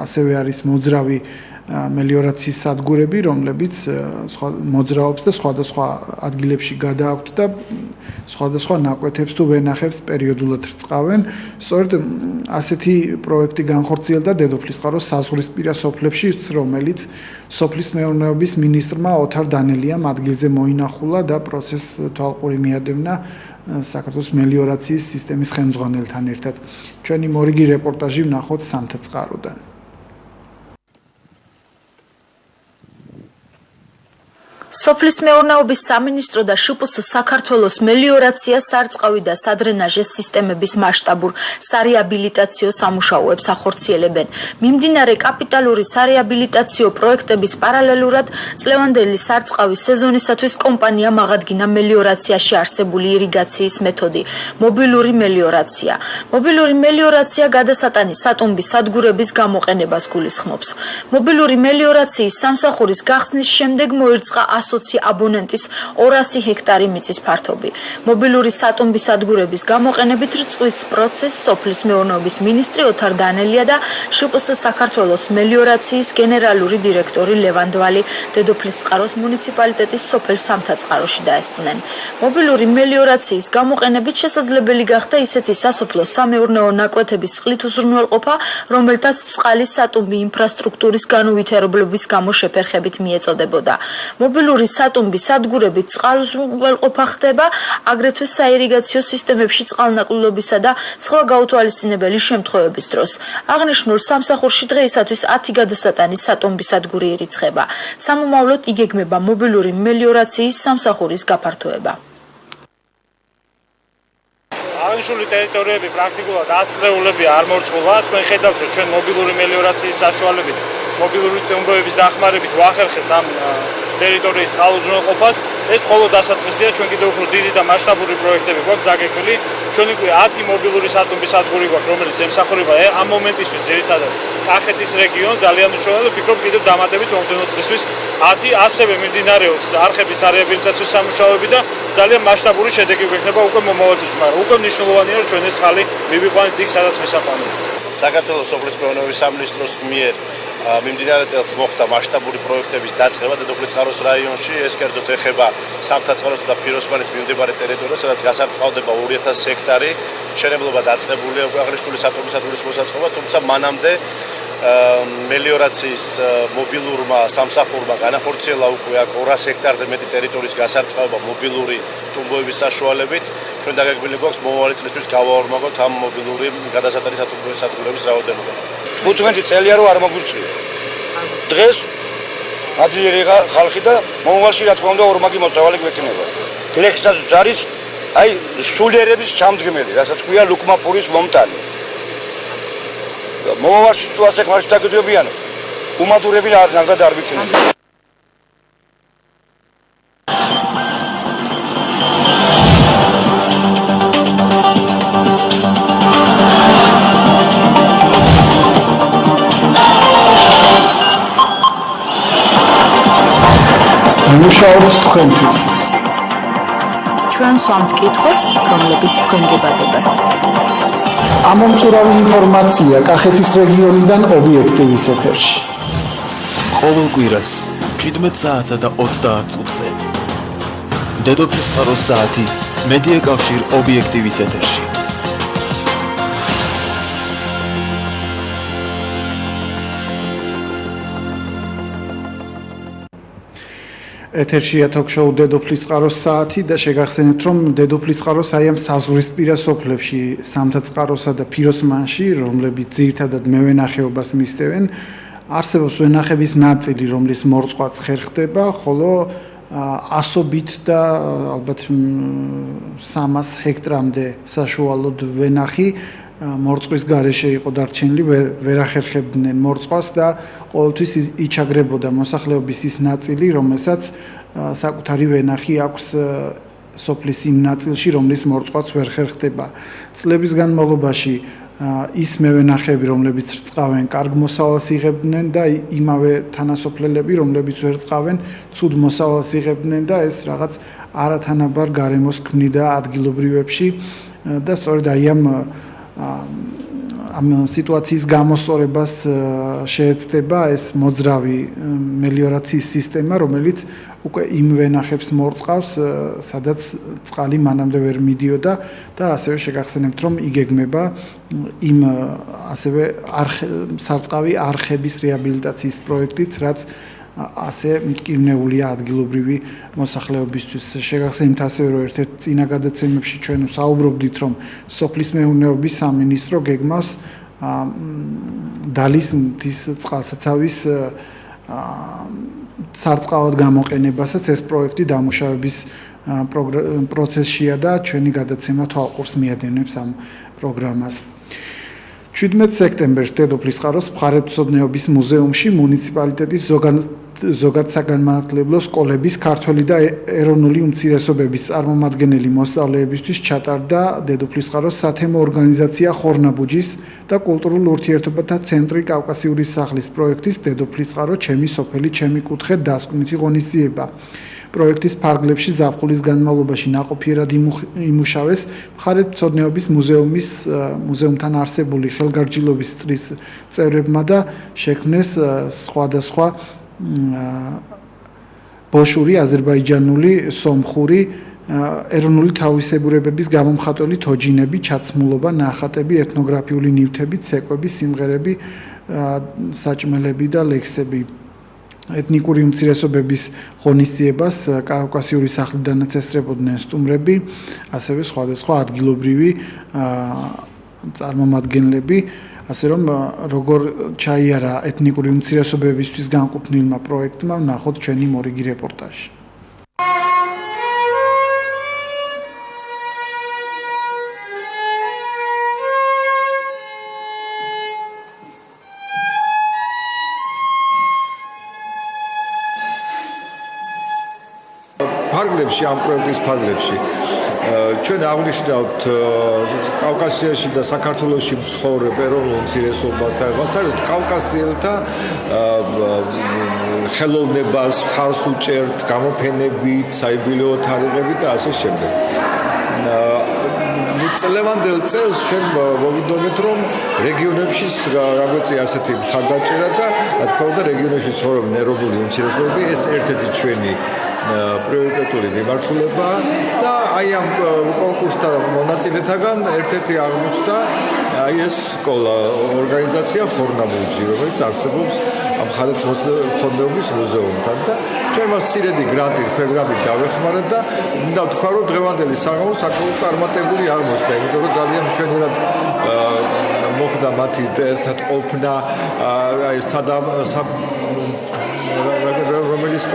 ასევე არის მოძრავი მელიორაციის სადგურები, რომლებიც მოძრაობს და სხვადასხვა ადგილებში გადააქვთ და სხვადასხვა ნაკვეთებს თუ ვენახებს პერიოდულად რწყავენ. სწორედ ასეთი პროექტი განხორციელდა დედოფლის წყაროს საზღვრისპირა სოფლებში, რომელიც სოფლის მეურნეობის მინისტრმა ოთარ დანელიამ ადგილზე მოინახულა და პროცესს თვალყური მიადევნა საქართველოს მელიორაციის სისტემის ხელმძღვანელთან ერთად. ჩვენი მორიგი რეპორტაჟი ვნახოთ სამთა წყაროდან. სოფლის მეურნეობის სამინისტრო და შპს საქართველოს მელიორაცია, სარწყავი და სადრენაჟის სისტემების მასშტაბურ სარეაბილიტაციო სამუშაოებს ახორციელებენ. მიმდინარე კაპიტალური სარეაბილიტაციო პროექტების პარალელურად წლევანდელი სარწყავის სეზონისათვის კომპანიამ აღადგინა მელიორაციაში არსებული ირიგაციის მეთოდი მობილური მელიორაცია. მობილური მელიორაცია გადასატანის სატუმბის სადგურების გამოყენებას გულისხმობს. მობილური მელიორაციის სამსახურის გახსნის შემდეგ მოირწყა 120 აბონენტის 200 ჰექტარი მიწის ფართობი. მობილური სატუმბის სადგურების გამოყენებით რწყვის პროცესს სოფლის მეურნეობის მინისტრი ოთარ დანელია და შპს საქართველოს მელიორაციის გენერალური დირექტორი ლევან დვალი დედოფლის წყაროს მუნიციპალიტეტის სოფელ სამთა წყაროში დაესწრნენ. მობილური მელიორაციის გამოყენებით შესაძლებელი გახდა ისეთი სასოფლო სამეურნეო ნაკვეთების წყლით უზრუნველყოფა, რომელთაც წყალის სატუმბი ინფრასტრუქტურის განუვითარებლობის გამო შეფერხებით მიეწოდებოდა. მობილური სატუმბის სადგურებით წყალს უზრუნველყოფა ხდება, აგრეთვე საირიგაციო სისტემებში წყალნაკლულობისა და სხვა გაუთვალისწინებელი შემთხვევების დროს. აღნიშნულ სამსახურში დღეისათვის 10 გადასატანის სატუმბის სადგური ირიცხება. სამომავლოდ იგეგმება მობილური მელიორაციის სამსახურის გაფართოება. აღნიშნული ტერიტორიები პრაქტიკულად აწეულები არ მორწყულა. თქვენ ხედავთ, რომ ჩვენ მობილური მელიორაციის საშუალებით, მობილური ტომბოების დახმარებით ვახერხებთ ამ ტერიტორიის წყალუზრუნველყოფას. ეს მხოლოდ დასაწყისია, ჩვენ კიდევ უფრო დიდი და მასშტაბური პროექტები გვაქვს დაგეგმილი. ჩვენ უკვე 10 მობილური სატუმბის სადგური გვაქვს, რომელიც ემსახურება ამ მომენტისთვის ძირითადად კახეთის რეგიონს, ძალიან მნიშვნელოვანია, ვფიქრობ კიდევ დამატებით მომდევნო წლისთვის 10 ასევე მიმდინარეობს არხების სარეაბილიტაციო სამუშაოები და ძალიან მასშტაბური შედეგი გვექნება უკვე მომავალ წლებში, მაგრამ უკვე მნიშვნელოვანია, რომ ჩვენ ეს წყალი მივიყვანეთ იქ, სადაც მესაყვანია. საქართველოს სოფლის მეურნეობის სამინისტროს მიერ მიმდინარე წელს მოხდა მასშტაბური პროექტების დაწყება დედოფლის წყაროს რაიონში. ეს კერძოდ ეხება სამთა წყაროს და ფიროსმანის მიმდებარე ტერიტორიას, სადაც გასარწყავდება 2000 ჰექტარი. მშენებლობა დაწყებულია უკვე აღნიშნული სატუმბის სადგურის მოსაწყობა, თუმცა მანამდე მელიორაციის მობილურმა სამსახურმა განახორციელა უკვე აქ 200 ჰექტარზე მეტი ტერიტორიის გასარწყავება მობილური ტუმბოების საშუალებით. ჩვენ დაგეგმილი გვაქვს მომავალი წლისთვის გავაორმაგოთ ამ მობილური გადასატანის სადგურების რაოდენობა. 15 წელია რომ არ მოგვიწია. დღეს აძლიერება ხალხი და მომავალში რა თქმა უნდა ორმაგი მოწვეული გვექნება. გლეხსაც არის აი სულიერების ჩამდგმელი, რასაც ქვია ლუკმაპურის მომტანი. მომავალ სიტუაციას ხარში დაგეძებიან. უმადურები ნახდად არ ვიცნობ. მუშაობთ თქვენთვის. ჩვენ სვამთ კითხვებს, რომლებიც თქვენ გებადებათ. ამომწურავი ინფორმაცია კახეთის რეგიონიდან ობიექტივის ეთერში. ყოველ კვირას 17 საათსა და 30 წუთზე. დედოფლის წყაროს საათი მედია კავშირ ობიექტივის ეთერში. ეთერშია თოქ-შოუ დედოფლის წყაროს საათი და შეგახსენებთ, რომ დედოფლის წყაროს აი ამ საზღვრისპირა სოფლებში, სამთაწყაროსა და ფიროსმანში, რომლებიც ძირითადად მევენახეობას მისდევენ, არსებობს ვენახების ნაწილი, რომლის მორწყვაც ხერხდება, ხოლო ასობით და ალბათ 300 ჰექტრამდე საშუალოდ ვენახი მორწყვის გარეშე იყო დარჩენილი, ვერ ახერხებდნენ მორწყვას და ყოველთვის იჩაგრებოდა მოსახლეობის ის ნაწილი, რომელსაც საკუთარი ვენახი აქვს სოფლის იმ ნაწილში, რომლის მორწყვაც ვერ ხერხდება. წლების განმავლობაში ის მევენახები, რომლებიც რწყავენ, კარგ მოსავალს იღებდნენ და იმავე თანასოფლელები, რომლებიც ვერ რწყავენ, ცუდ მოსავალს იღებდნენ და ეს რაღაც არათანაბარ გარემოს ქმნიდა ადგილობრივებში და სწორედ აი ამ სიტუაციის გამოსწორებას შეეცდება ეს მოძრავი მელიორაციის სისტემა, რომელიც უკვე იმ ვენახებს მორწყავს, სადაც წყალი მანამდე ვერ მიდიოდა და ასევე შეგახსენებთ, რომ იგეგმება იმ ასევე სარწყავი არხების რეაბილიტაციის პროექტიც, რაც ასე მტკივნეულია ადგილობრივი მოსახლეობისთვის. შეგახსენებთ ასევე, რომ ერთ-ერთ წინა გადაცემებში ჩვენ საუბრობდით, რომ სოფლის მეურნეობის სამინისტრო გეგმავს დალის მთის წყალსაცავის სარწყავად გამოყენებასაც. ეს პროექტი დამუშავების პროცესშია და ჩვენი გადაცემა თვალყურს მიადენებს ამ პროგრამას. 17 სექტემბერს დედოფლის წყაროს მხარეთმცოდნეობის მუზეუმში მუნიციპალიტეტის ზოგადსაგანმანათლებლო სკოლების ქართველი და ეროვნული უმცირესობების წარმომადგენელი მოსწავლეებისთვის ჩატარდა დედოფლის წყაროს სათემო ორგანიზაცია ხორნაბუჯის და კულტურულ ურთიერთობათა ცენტრი კავკასიური სახლის პროექტის დედოფლის წყარო ჩემი სოფელი ჩემი კუთხე დასკვნითი ღონისძიება. პროექტის ფარგლებში ზაფხულის განმავლობაში ნაყოფიერად იმუშავეს მხარეთმცოდნეობის მუზეუმთან არსებული ხელგარჯილობის წრის წევრებმა და შექმნეს სხვადასხვა ბოშური, აზერბაიჯანული, სომხური, ეროვნული თავისებურებების გამომხატველი თოჯინები, ჩაცმულობა, ნახატები, ეთნოგრაფიული ნივთები, ცეკვები, სიმღერები, საჭმელები და ლექსები. ეთნიკური უმცირესობების ღონისძიებას კავკასიური სახლიდანაც ესწრებოდნენ სტუმრები, ასევე სხვადასხვა ადგილობრივი წარმომადგენლები, ასე რომ როგორ ჩაიარა ეთნიკური უმცირესობებისთვის განკუთვნილმა პროექტმა, ნახოთ ჩვენი მორიგი რეპორტაჟი. ფარგლებში, ამ პროექტის ფარგლებში ჩვენ აღნიშნავთ კავკასიაში და საქართველოში მცხოვრებ ეროვნულ უმცირესობათა, საერთოდ კავკასიელთა ხელოვნებას, ხარს უჭერთ, გამოფენებით, საიუბილეო თარიღებით და ასე შემდეგ. წლევანდელ წელს ჩვენ მოვიდოდეთ, რომ რეგიონებში რაღაცა ასეთი მხარდაჭერა და რა თქმა უნდა რეგიონებში ცხოვრობენ ეროვნული უმცირესობები, ეს ერთ-ერთი ჩვენი პრიორიტეტული მიმართულება და აი ამ კონკურსთან მონაწილეთაგან ერთ-ერთი აღმოჩნდა აი ეს სკოლა ორგანიზაცია ხორნაბუჯი, რომელიც არსებობს ამ მხარეთმცოდნეობის მუზეუმთან და ჩვენ მას მცირედი გრანტი, ფეგრანტი დავეხმარეთ და მინდა ვთქვა, რომ დღევანდელი საღამო საკმაოდ წარმატებული აღმოჩნდა, იმიტომ რომ ძალიან მშვენივრად მოხდა მათი ერთად ყოფნა, აი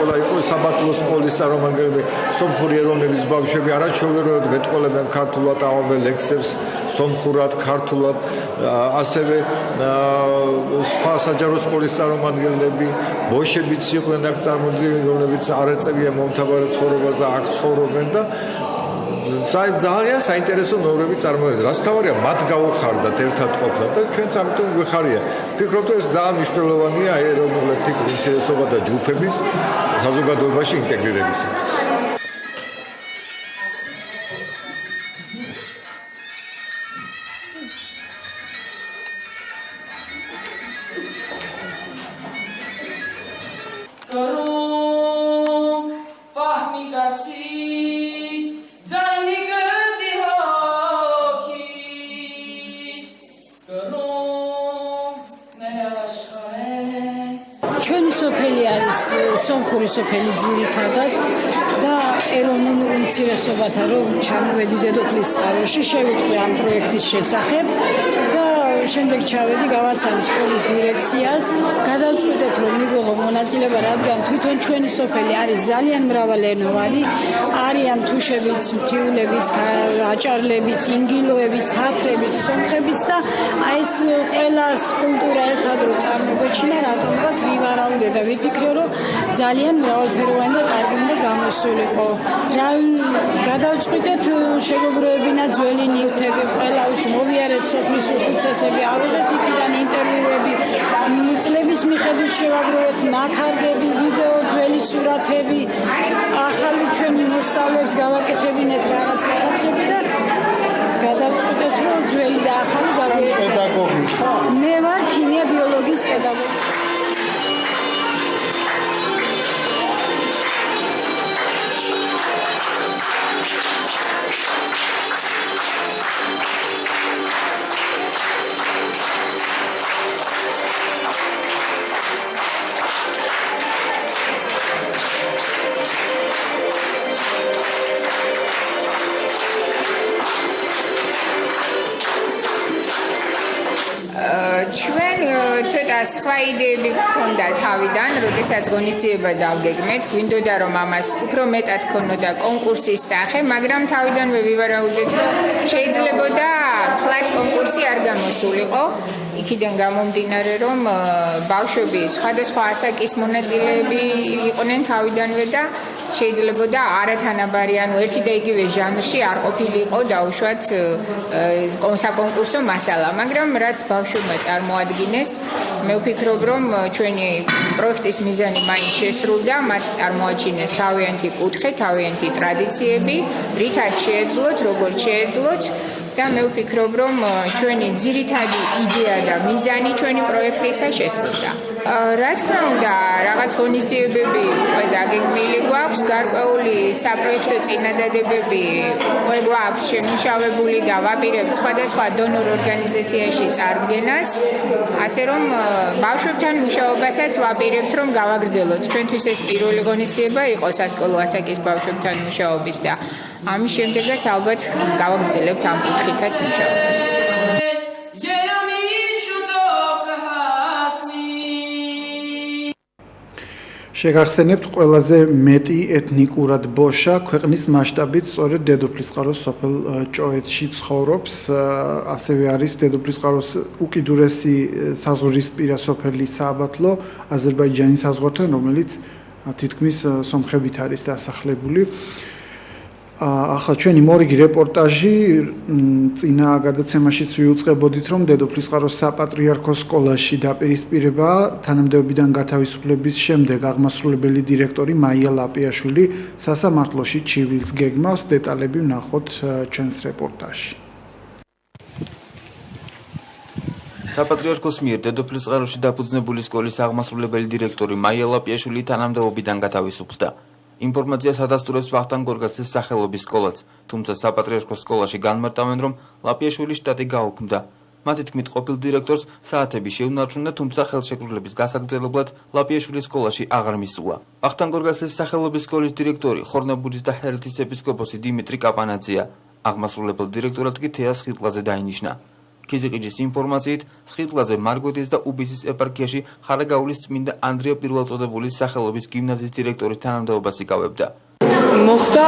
სკოლა იყო საბათლოს სკოლის წარმომადგენლები, სომხური ეროვნების ბავშვები არაჩვეულებრივად მეტყოლებენ ქართულად, ამბობენ ლექსებს სომხურად, ქართულად, ასევე სხვა საჯარო სკოლის წარმომადგენლები, ბოშებიც იყვნენ აქ წარმოდგენილი, რომლებიც არ ეწევიან მომთაბარე ცხოვრებას და აქ ცხოვრობენ და ძალიან საინტერესო ნომრები წარმოადგენს. რაც თავარია, მათ გაუხარდათ ერთად ყოფნა და ჩვენც ამიტომ გვეხარია. ვფიქრობ, რომ ეს ძალიან მნიშვნელოვანია ეროვნული უმცირესობა და ჯგუფების საზოგადოებაში ინტეგრირებისათვის. ჩვენი სოფელი არის სომხური სოფელი ძირითადად და ეროვნულ უმცირესობათა რომ ჩამოვედი დედოფლის წყაროში, შევიტყვი ამ პროექტის შესახებ და შემდეგ ჩავედი გავაცანი სკოლის დირექციას, გადავწყვიტეთ რომ მივიღო მონაწილეობა, რადგან თვითონ ჩვენი სოფელი არის ძალიან მრავალენოვანი, არიან თუშებიც, მთიულებიც, აჭარლებიც, ინგილოებიც, თათრებიც, სომხებიც და ეს ყველას კულტურა ერთად რო წარმოგვეჩინა, რატომღაც ვივარაუდე და ვიფიქრე რომ ძალიან მრავალფეროვანი და კარგი უნდა გამოსულიყო. გადავწყვიტეთ შეგოგროებინა ძველი ნივთები, ყველა მოვიარეთ სოფლის უხუცესები, ავიღეთ იქიდან ინტერვიუები, მიწლების მიხედვით შევაგროვეთ ნაქარგები, ვიდეო, ძველი სურათები, ახალი ჩვენი მოსწავლეებს გავაკეთებინეთ რაღაცები და გადავწყვიტეთ რომ ძველი და ახალი გავიერთოთ. პედაგოგი ხარ? მე ვარ ქიმია ბიოლოგიის პედაგოგი. ჩვენ ცოტა სხვა იდეები გქონდა თავიდან, როდესაც ღონისძიება დავგეგმეთ, გვინდოდა რომ ამას უფრო მეტად ქონოდა კონკურსის სახე, მაგრამ თავიდანვე ვივარაუდეთ, რომ შეიძლებოდა ფლატ კონკურსი არ გამოსულიყო. იქიდან გამომდინარე, რომ ბავშვები სხვადასხვა ასაკის მონაწილეები იყვნენ თავიდანვე და შეიძლებოდა არათანაბარი, ანუ ერთი და იგივე ჟანრში არ ყოფილიყო დაუშვათ საკონკურსო მასალა, მაგრამ რაც ბავშვებმა წარმოადგინეს, მე ვფიქრობ, რომ ჩვენი პროექტის მიზანი მაინც შესრულდა, მათ წარმოაჩინეს თავიანთი კუთხე, თავიანთი ტრადიციები, რითაც შეეძლოთ, როგორც შეეძლოთ და მე ვფიქრობ, რომ ჩვენი ძირითადი იდეა და მიზანი ჩვენი პროექტისა შესრულდა. რა თქმა უნდა, რაღაც ღონისძიებები უკვე დაგეგმილი გვაქვს, გარკვეული საპროექტო წინადადებები უკვე გვაქვს შემუშავებული და ვაპირებთ სხვადასხვა დონორ ორგანიზაციაში წარდგენას, ასე რომ ბავშვებთან მუშაობასაც ვაპირებთ, რომ გავაგრძელოთ. ჩვენთვის ეს პირველი ღონისძიება იყო სასკოლო ასაკის ბავშვებთან მუშაობის და ამის შემდეგაც ალბათ გავაგრძელებთ ამ კუთხითაც მუშაობას. შეგახსენებთ, ყველაზე მეტი ეთნიკურად ბოშა ქვეყნის მასშტაბით სწორედ დედოფლისწყაროს სოფელ ჭოეთში ცხოვრობს. ასევე არის დედოფლისწყაროს უკიდურესი საზღვრისპირა სოფელი სააბათლო, აზერბაიჯანის საზღვართან, რომელიც თითქმის სომხებით არის დასახლებული. ახლა ჩვენი მორიგი რეპორტაჟი წინა გადაცემაშიც ვიუწყებოდით, რომ დედოფლისწყაროს საპატრიარქოს სკოლაში დაპირისპირება თანამდებობიდან გათავისუფლების შემდეგ აღმასრულებელი დირექტორი მაია ლაპიაშვილი სასამართლოში ჩივილს გეგმავს. დეტალები ვნახოთ ჩვენს რეპორტაჟში. საპატრიარქოს მიერ დედოფლისწყაროში დაფუძნებული სკოლის აღმასრულებელი დირექტორი მაია ლაპიაშვილი თანამდებობიდან გათავისუფლდა. ინფორმაციას ადასტურებს ვახტანგ გორგასლის სახელობის სკოლაც, თუმცა საპატრიარქოს სკოლაში განმარტავენ, რომ ლაპიაშვილის შტატი გაუქმდა. მათი თქმით, ყოფილ დირექტორს საათები შეუნარჩუნდა, თუმცა ხელშეკრულების გასაგრძელებლად ლაპიაშვილის სკოლაში აღარ მისულა. ვახტანგ გორგასლის სახელობის სკოლის დირექტორი ხორნაბუჯის და ჰერეთის ეპისკოპოსი დიმიტრი კაპანაძია, აღმასრულებელ დირექტორად კი თეას ხილყაძე დაინიშნა. ქიზიყიჯის ინფორმაციით, სხირტლაძე მარგვეთის და უბისის ეპარქიაში ხარაგაულის წმინდა ანდრია პირველწოდებულის სახელობის გიმნაზიის დირექტორის თანამდებობას იკავებდა. მოხდა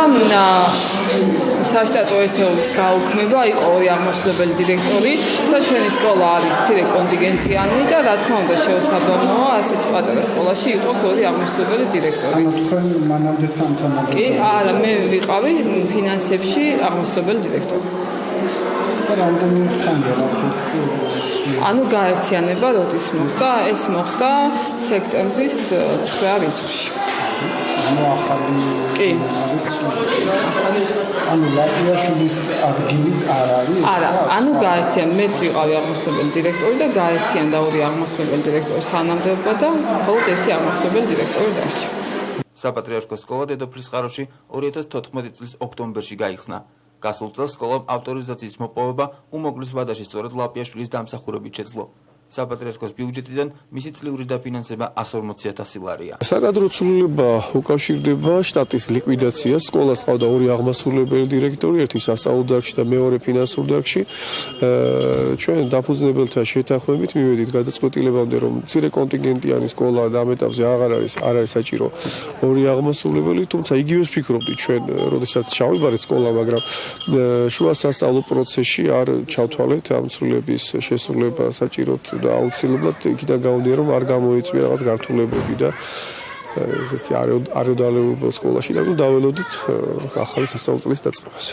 საშტატო ერთეულის გაუქმება, იყო ორი აღმასრულებელი დირექტორი და ჩვენი სკოლა არის მცირე კონტინგენტიანი და რა თქმა უნდა შეუსაბამოა ასეთ პატარა სკოლაში იყოს ორი აღმასრულებელი დირექტორი. თქვენ მანამდე სამთანადო? კი, არა, მე ვიყავი ფინანსებში აღმასრულებელი დირექტორი. რამდენი ხანია რაც ის ანუ გაერთიანება როდის მოხდა? ეს მოხდა სექტემბრის 9 რიცხვში. ანუ ახალი კი. ანუ ლაპიაშვილის ადგილი არ არის? არა, ანუ გაერთიან, მეც ვიყავი აღმასრულებელი დირექტორი და გაერთიანდა ორი აღმასრულებელი დირექტორის თანამდებობა და მხოლოდ ერთი აღმასრულებელი დირექტორი დარჩა. საპატრიარქოს სკოლა დედოფლისწყაროში 2014 წლის ოქტომბერში გაიხსნა. გასულ წელს სკოლამ ავტორიზაციის მოპოვება უმოკლეს ვადაში სწორედ ლაპიაშვილის დამსახურებით შეძლო. საპატრიარქოს ბიუჯეტიდან მისი წლიური დაფინანსება 140,000 ლარია. საკადრო ცვლილება უკავშირდება შტატის ლიკვიდაციას. სკოლას ყავდა ორი აღმასრულებელი დირექტორი, ერთი სასწავლო დარგში და მეორე ფინანსურ დარგში. ჩვენ დაფუძნებელთან შეთანხმებით მივედით გადაწყვეტილებამდე, რომ მცირე კონტინგენტიანი სკოლა და ამ ეტაპზე არ არის საჭირო ორი აღმასრულებელი, თუმცა იგივეს ვფიქრობდით ჩვენ, როდესაც ჩავიბარეთ სკოლა, მაგრამ შუა სასწავლო პროცესში არ ჩავთვალეთ ამ ცვლილების შესრულება საჭიროდ და აუცილებლად იქიდან გამომდინარე რომ არ გამოიწვია რაღაც გართულებები და ესეთი არიოდალებულ სკოლაში და დაველოდით ახალი სასწავლო წლის დაწყებას.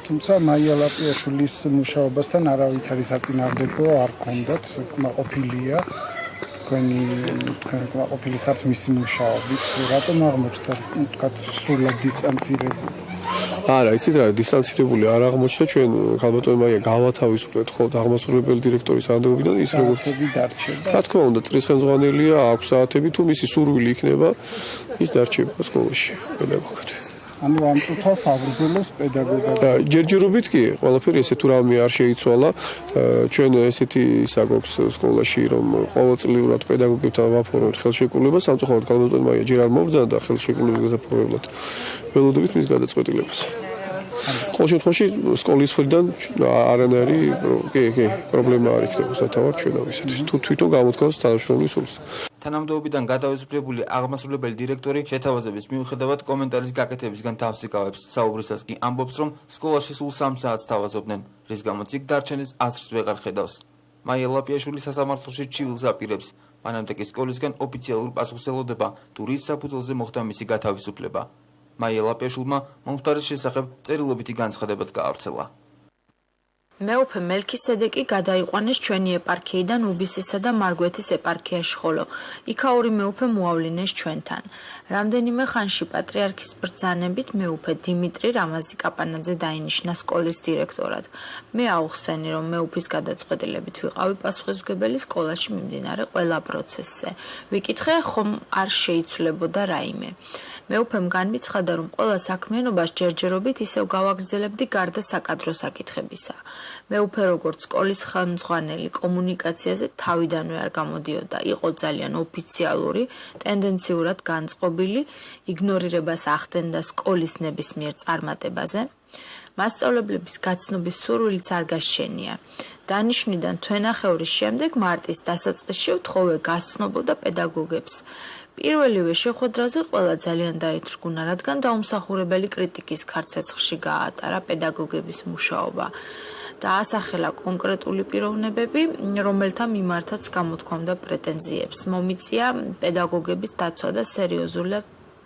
თუმცა მაია ლაპიაშვილის მუშაობასთან არავითარი საწინააღმდეგო არ ჰქონდათ, კმაყოფილია თქვენი კმაყოფილი ხართ მისი მუშაობით, რატომ აღმოჩნდა თქვათ სრულად დისტანცირებული? არა, იცით რა, დისტანცირებული არ აღმოჩნდა, ჩვენ ხალბატონი მაია გავათავისუფლეთ ხოლმე აღმასრულებელი დირექტორის ანდრობიდან ის როგორც დარჩება. რა თქმა უნდა, წრის ხელმძღვანელია, აქვს საათები, თუ მისი სურვილი იქნება, ის დარჩება სკოლაში პედაგოგად. ანუ ამ წუთას აგრძელებს პედაგოგად. ჯერჯერობით კი, ყველაფერი ესე თუ რამე არ შეიცვალა, ჩვენ ესეთი ის აქვს სკოლაში, რომ ყოველწლიურად პედაგოგებთან ვაფორმებთ ხელშეკრულებას, სამწუხაროდ ხალბატონი მაია ჯერ არ მობრძანდა ხელშეკრულების გასაფორმებლად. ველოდებით მის გადაწყვეტილებას. ყოველ შემთხვევაში სკოლის მხრიდან არანაირი პრობლემა არ იქნება სათავად ჩვენავისათვის. თუ თვითონ გამოთქვას თანამშრომლის სულს. თანამდებობიდან გადავისუფლებული აღმასრულებელი დირექტორი შეთავაზების მიუხედავად კომენტარის გაკეთებისგან თავს იკავებს. საუბრისას კი ამბობს, რომ სკოლაში სულ 3 საათს თავაზობდნენ, რის გამოც იქ დარჩენის აზრს ვეღარ ხედავს. მაია ლაპიაშვილი სასამართლოში ჩივილს აპირებს. მანამდე კი სკოლისგან ოფიციალურ პასუხს ელოდება, თუ რის საფუძველზე მოხდა მისი გათავისუფლება. მაია ლაპიაშვილმა მომხდარის შესახებ წერილობითი განცხადებაც გაავრცელა. მეუფე მელქისედეკი გადაიყვანეს ჩვენი ეპარქიიდან უბისისა და მარგვეთის ეპარქიაში, ხოლო იქაური მეუფე მოავლინეს ჩვენთან. რამდენიმე ხანში პატრიარქის ბრძანებით მეუფე დიმიტრი რამაზიკაპანაძე დაინიშნა სკოლის დირექტორად. მე აუხსენი, რომ მეუფის გადაწყვეტილებით ვიყავი პასუხისმგებელი სკოლაში მიმდინარე ყველა პროცესზე. ვიკითხე, ხომ არ შეიცვლებოდა რაიმე. მეუფემ განმიცხადა, რომ ყველა საქმიანობას ჯერჯერობით ისევ გავაგრძელებდი გარდა საკადრო საკითხებისა. მეუფე როგორც სკოლის ხელმძღვანელი კომუნიკაციაზე თავიდანვე არ გამოდიოდა, იყო ძალიან ოფიციალური, ტენდენციურად განწყობილი, იგნორირებას ახდენდა სკოლის ნებისმიერ წარმატებაზე. მასწავლებლების გაცნობის სურვილიც არ გასჩენია. დანიშვნიდან თვენახევრის შემდეგ მარტის დასაწყისში ვთხოვე გასცნობოდა პედაგოგებს. პირველივე შეხვედრაზე ყველა ძალიან დაეთრგუნა, რადგან დაუმსახურებელი კრიტიკის ქარცეცხლში გაატარა პედაგოგების მუშაობა და ასახელა კონკრეტული პიროვნებები, რომელთა მიმართაც გამოთქვამდა პრეტენზიებს. მომიწია პედაგოგების დაცვა და სერიოზულად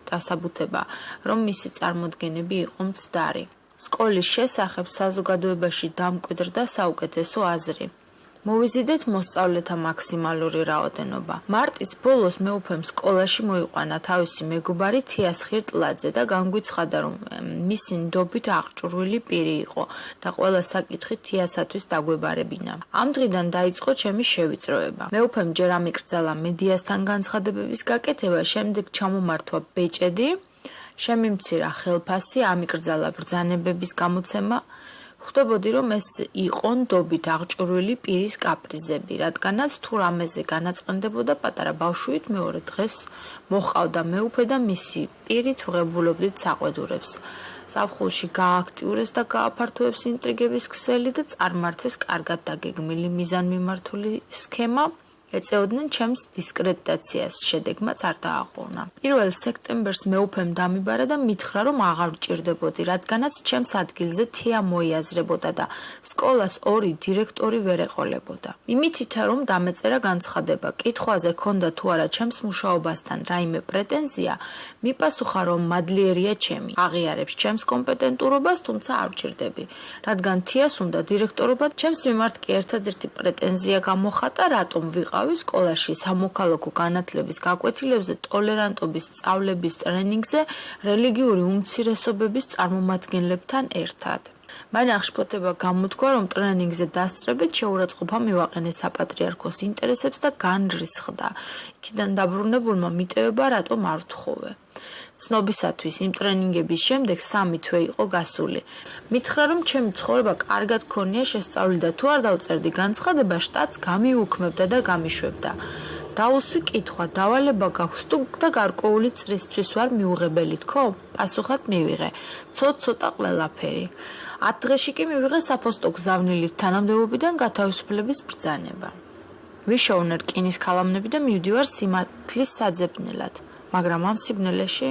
დასაბუთება, რომ მისი წარმოდგენები იყო მცდარი. სკოლის შესახებ საზოგადოებაში დამკვიდრდა საუკეთესო აზრი. მოვიზიდეთ მოსწავლეთა მაქსიმალური რაოდენობა. მარტის ბოლოს მეუფემ სკოლაში მოიყვანა თავისი მეგობარი თიას ხირტლაძე და განგვიცხადა, რომ მისი ნდობით აღჭურვილი პირი იყო და ყველა საკითხი თიასათვის დაგვებარებინა. ამ დღიდან დაიწყო ჩემი შევიწროება. მეუფემ ჯერ ამიკრძალა მედიასთან განცხადებების გაკეთება, შემდეგ ჩამომართვა ბეჭედი, შემიმცირა ხელფასი, ამიკრძალა ბრძანებების გამოცემა. ხვდებოდი, რომ ეს იყო ნდობით აღჭურვილი პირის კაპრიზები, რადგანაც თუ რამეზე განაწყენდებოდა პატარა ბავშვით, მეორე დღეს მოჰყავდა მეუფე და მისი პირით ვღებულობდით საყვედურებს. ზაფხულში გააქტიურეს და გააფართოებს ინტრიგების ქსელი და წარმართეს კარგად დაგეგმილი მიზანმიმართული სქემა. ეწეოდნენ ჩემს დისკრედიტაციას, შედეგმაც არ დააყოვნა. 1 სექტემბერს მეუფემ დამიბარა და მითხრა, რომ აღარ ვჭირდებოდი, რადგანაც ჩემს ადგილზე თეა მოიაზრებოდა და სკოლას 2 დირექტორი ვერ ეყოლებოდა. იმითითა, რომ დამეწერა განცხადება, კითხვაზე ქონდა თუ არა ჩემს მუშაობასთან რაიმე პრეტენზია, მიპასუხა, რომ მადლიერია ჩემი, აღიარებს ჩემს კომპეტენტურობას, თუმცა არ ვჭირდები, რადგან თეას უნდა დირექტორობა, ჩემს მიმართ კი ერთადერთი პრეტენზია გამოხატა, რატომ ვიყავი სკოლაში სამოქალაქო განათლების გაკვეთილებზე, ტოლერანტობის სწავლების ტრენინგზე, რელიგიური უმცირესობების წარმომადგენლებთან ერთად. მან აღშფოთება გამოთქვა, რომ ტრენინგზე დასწრებით შეურაცხყოფა მივაყენეს საპატრიარქოს ინტერესებს და განრისხდა. იქიდან დაბრუნებულმა მიტევება, რატომ არ ვთხოვე. ცნობისათვის იმ ტრენინგების შემდეგ 3 თვე იყო გასული. მითხრა, რომ ჩემი ცხოვრება კარგად ქონია შესწავლილი და თუ არ დავწერდი განცხადება, შტატს გამიუქმებდა და გამიშვებდა. დაუსვი კითხვა, დავალება გაქვს თუ და გარკვეული წრისთვის ვარ მიუღებელი თქო? პასუხად მივიღე. ცოტ-ცოტა ყველაფერი. 10 დღეში კი მივიღე საფოსტო გზავნილით თანამდებობიდან გათავისუფლების ბრძანება. ვიშოვნა რკინის ქალამნები და მივდივარ სიმართლის საძებნელად. მაგრამ ამ სიბნელეში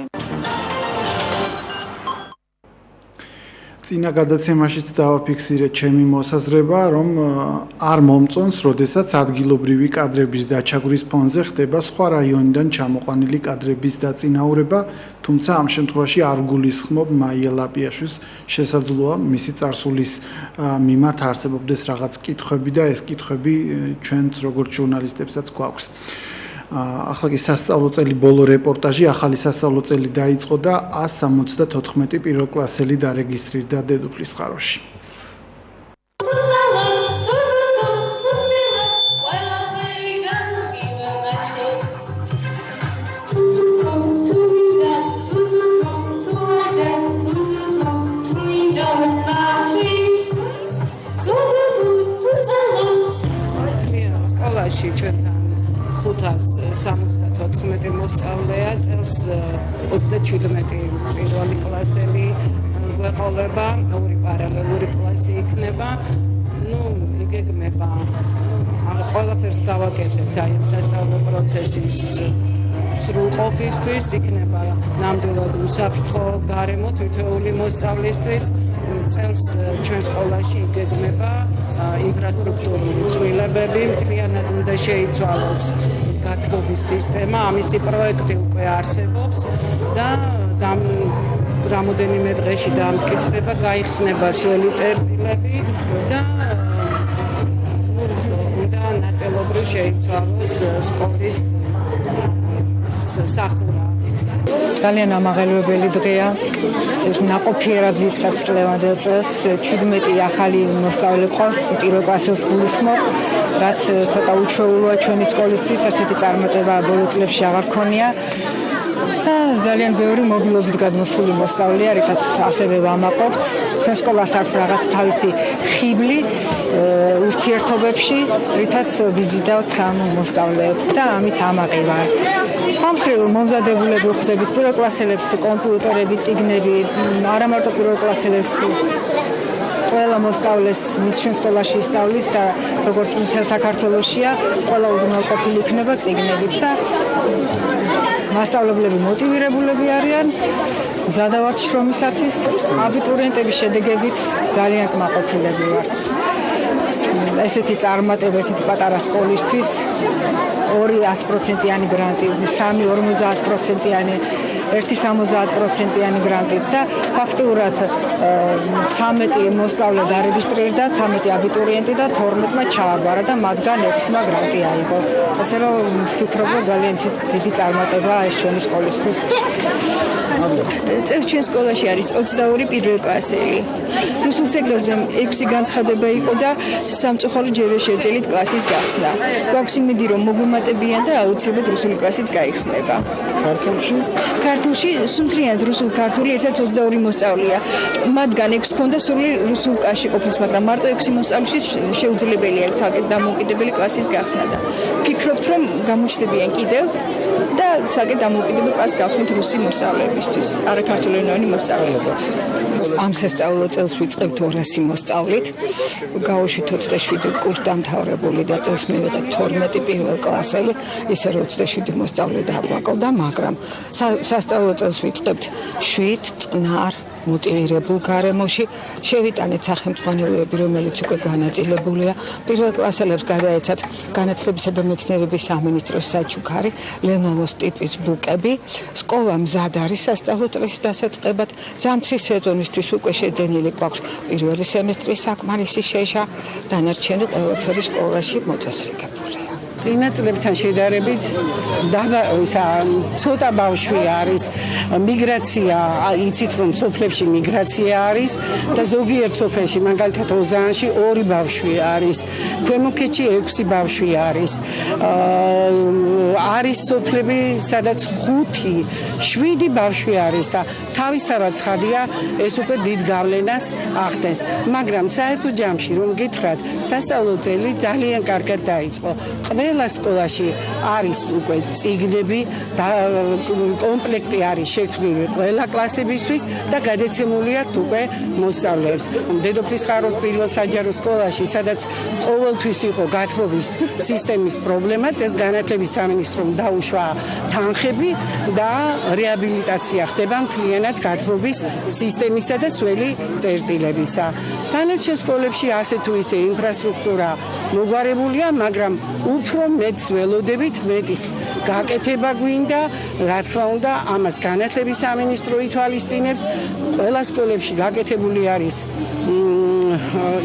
წინა გადაცემაშიც დავაფიქსირე ჩემი მოსაზრება, რომ არ მომწონს, როდესაც ადგილობრივი კადრების დაჩაგვრის ფონზე ხდება სხვა რაიონიდან ჩამოყვანილი კადრების დაწინაურება, თუმცა ამ შემთხვევაში არ გულისხმობ მაია ლაპიაშვილის შესაძლოა მისი წარსულის მიმართ არსებობდეს რაღაც კითხვები და ეს კითხვები ჩვენც როგორც ჟურნალისტებსაც გვაქვს. ახლა კი სასწავლო წელი ბოლო რეპორტაჟი, ახალი სასწავლო წელი დაიწყო და 174 პირველკლასელი დარეგისტრირდა დედოფლის წყაროში. სკოლაში ჩვენთან 574 მოსწავლეა, წელს 37 პირველი კლასელი გვეყოლება, 2 პარალელური კლასი იქნება. იგეგმება ყველაფერს გავაკეთებთ აი ამ სასწავლო პროცესის სრულყოფისთვის, იქნება ნამდვილად უსაფრთხო გარემო თითოეული მოსწავლისთვის. წელს ჩვენ სკოლაში იგეგმება ინფრასტრუქტურული ცვლილებები, მთლიანად უნდა შეიცვალოს გათბობის სისტემა, ამისი პროექტი უკვე არსებობს და რამოდენიმე დღეში დამტკიცდება, გაიხსნება სველი წერტილები და უნდა ნაწილობრივ შეიცვალოს სკოლის სახურავი. ძალიან ამაღელვებელი დღეა. ნაყოფიერად ვიწყებთ წლევანდელ წელს. 17 ახალი მოსწავლე ყავს, პირველ კლასელს გულისხმობ, რაც ცოტა უჩვეულოა ჩვენი სკოლისთვის, ასეთი წარმატება ბოლო წლებში აღარ ქონია. ძალიან ბევრი მობილობით გადმოსული მოსწავლეა, რითაც ასევე ვამაყობთ. ჩვენ სკოლას აქვს რაღაც თავისი ხიბლი ურთიერთობებში, რითაც ვიზიდავთ ამ მოსწავლეებს და ამით ამაყივარ. სხვა მხრივ მომზადებულები ვხვდებით პირველკლასელებს კომპიუტერები, წიგნები, არა მარტო პირველკლასელებს ყველა მოსწავლეს ჩვენ სკოლაში ისწავლის და როგორც მთელ საქართველოშია, ყველა უზრუნველყოფილი იქნება წიგნებით და მასწავლებლები მოტივირებულები არიან, მზადავართ შრომისათვის, აბიტურიენტების შედეგებით ძალიან კმაყოფილები ვართ. ესეთი წარმატება, ესეთი პატარა სკოლისთვის 200%-იანი გრანტი, 3 50%-იანი, 1 70%-იანი გრანტით და ფაქტიურად 13 მოსწავლე დარეგისტრირდა, 13 აბიტურიენტი და 12-მა ჩააბარა და მათგან 6-მა გრანტი აიღო. ასე რომ ვფიქრობ, რომ ძალიან დიდი წარმატებაა ეს ჩვენი სკოლისთვის. წელს ჩვენ სკოლაში არის 22 პირველ კლასელი. რუსულ სექტორზე 6 განცხადება იყო და სამწუხარო ჯერ შეძელით კლასის გახსნა. გვაქვს იმედი, რომ მოგვიმატებიან და აუცილებლად რუსული კლასიც გაიხსნება. ქართულში სუმთლიანად რუსულ-ქართული ერთად 22 მოსწავლეა. მათგან 6 ქონდა სრული რუსულ კლასში ყოფნის, მაგრამ მარტო 6 მოსწავლისთვის შეუძლებელია თაკეთ დამოუკიდებელი კლასის გახსნა და ფიქრობთ, რომ გამოჩნდებიან კიდევ და საკეთ დამოუკიდებელ კლასს გავხსნით რუსი მოსწავლეებისთვის, არაქართულენოვანი მოსწავლეებისთვის. ამ სასწავლო წელს ვიწყებთ 200 მოსწავლით. გავუშვით 27 კურსდამთავრებული და წელს მივიღებთ 12 პირველ კლასელი, ისე რომ 27 მოსწავლე დაგვაკლდა, მაგრამ სასწავლო წელს ვიწყებთ 7 წყნარ მოტივირებულ გარემოში. შევიტანეთ სახელმძღვანელოები, რომელიც უკვე განაწილებულია. პირველ კლასელებს გადაეცათ განათლებისა და მეცნიერების სამინისტროს საჩუქარი, ლენოვოს ტიპის ბუკები. სკოლა მზად არის სასწავლო წლის დასაწყებად. ზამთრის სეზონისთვის უკვე შეძენილი გვაქვს პირველი სემესტრის საკმარისი შეშა, დანარჩენი ყველაფერი სკოლაში მოწესრიგებულია. წინა წლებთან შედარებით ცოტა ბავშვი არის, მიგრაცია, იცით რომ სოფლებში მიგრაცია არის და ზოგიერთ სოფელში, მაგალითად ოზანში 2 ბავშვი არის, ქვემო ქედში 6 ბავშვი არის. არის სოფლები, სადაც 5-7 ბავშვი არის და თავისთავად ცხადია, ეს უკვე დიდ გავლენას ახდენს. მაგრამ საერთო ჯამში რომ გითხრათ, სასწავლო წელი ძალიან კარგად დაიწყო. ყველა სკოლაში არის უკვე წიგნები და კომპლექტი არის შექმნილი ყველა კლასებისთვის და გადაცემული აქვს უკვე მოსწავლეებს. დედოფლისწყაროს პირველ საჯარო სკოლაში, სადაც ყოველთვის იყო გათბობის სისტემის პრობლემა, წელს განათლების სამინისტრომ დაუშვა თანხები და რეაბილიტაცია ხდება მთლიანად გათბობის სისტემისა და სველი წერტილებისა. დანარჩენ სკოლებში ასე თუ ისე ინფრასტრუქტურა მოგვარებულია, მაგრამ უფრო მეც ველოდებით მეტის გაკეთება გვინდა, რა თქმა უნდა, ამას განათლების სამინისტრო ითვალისწინებს. ყველა სკოლებში გაკეთებული არის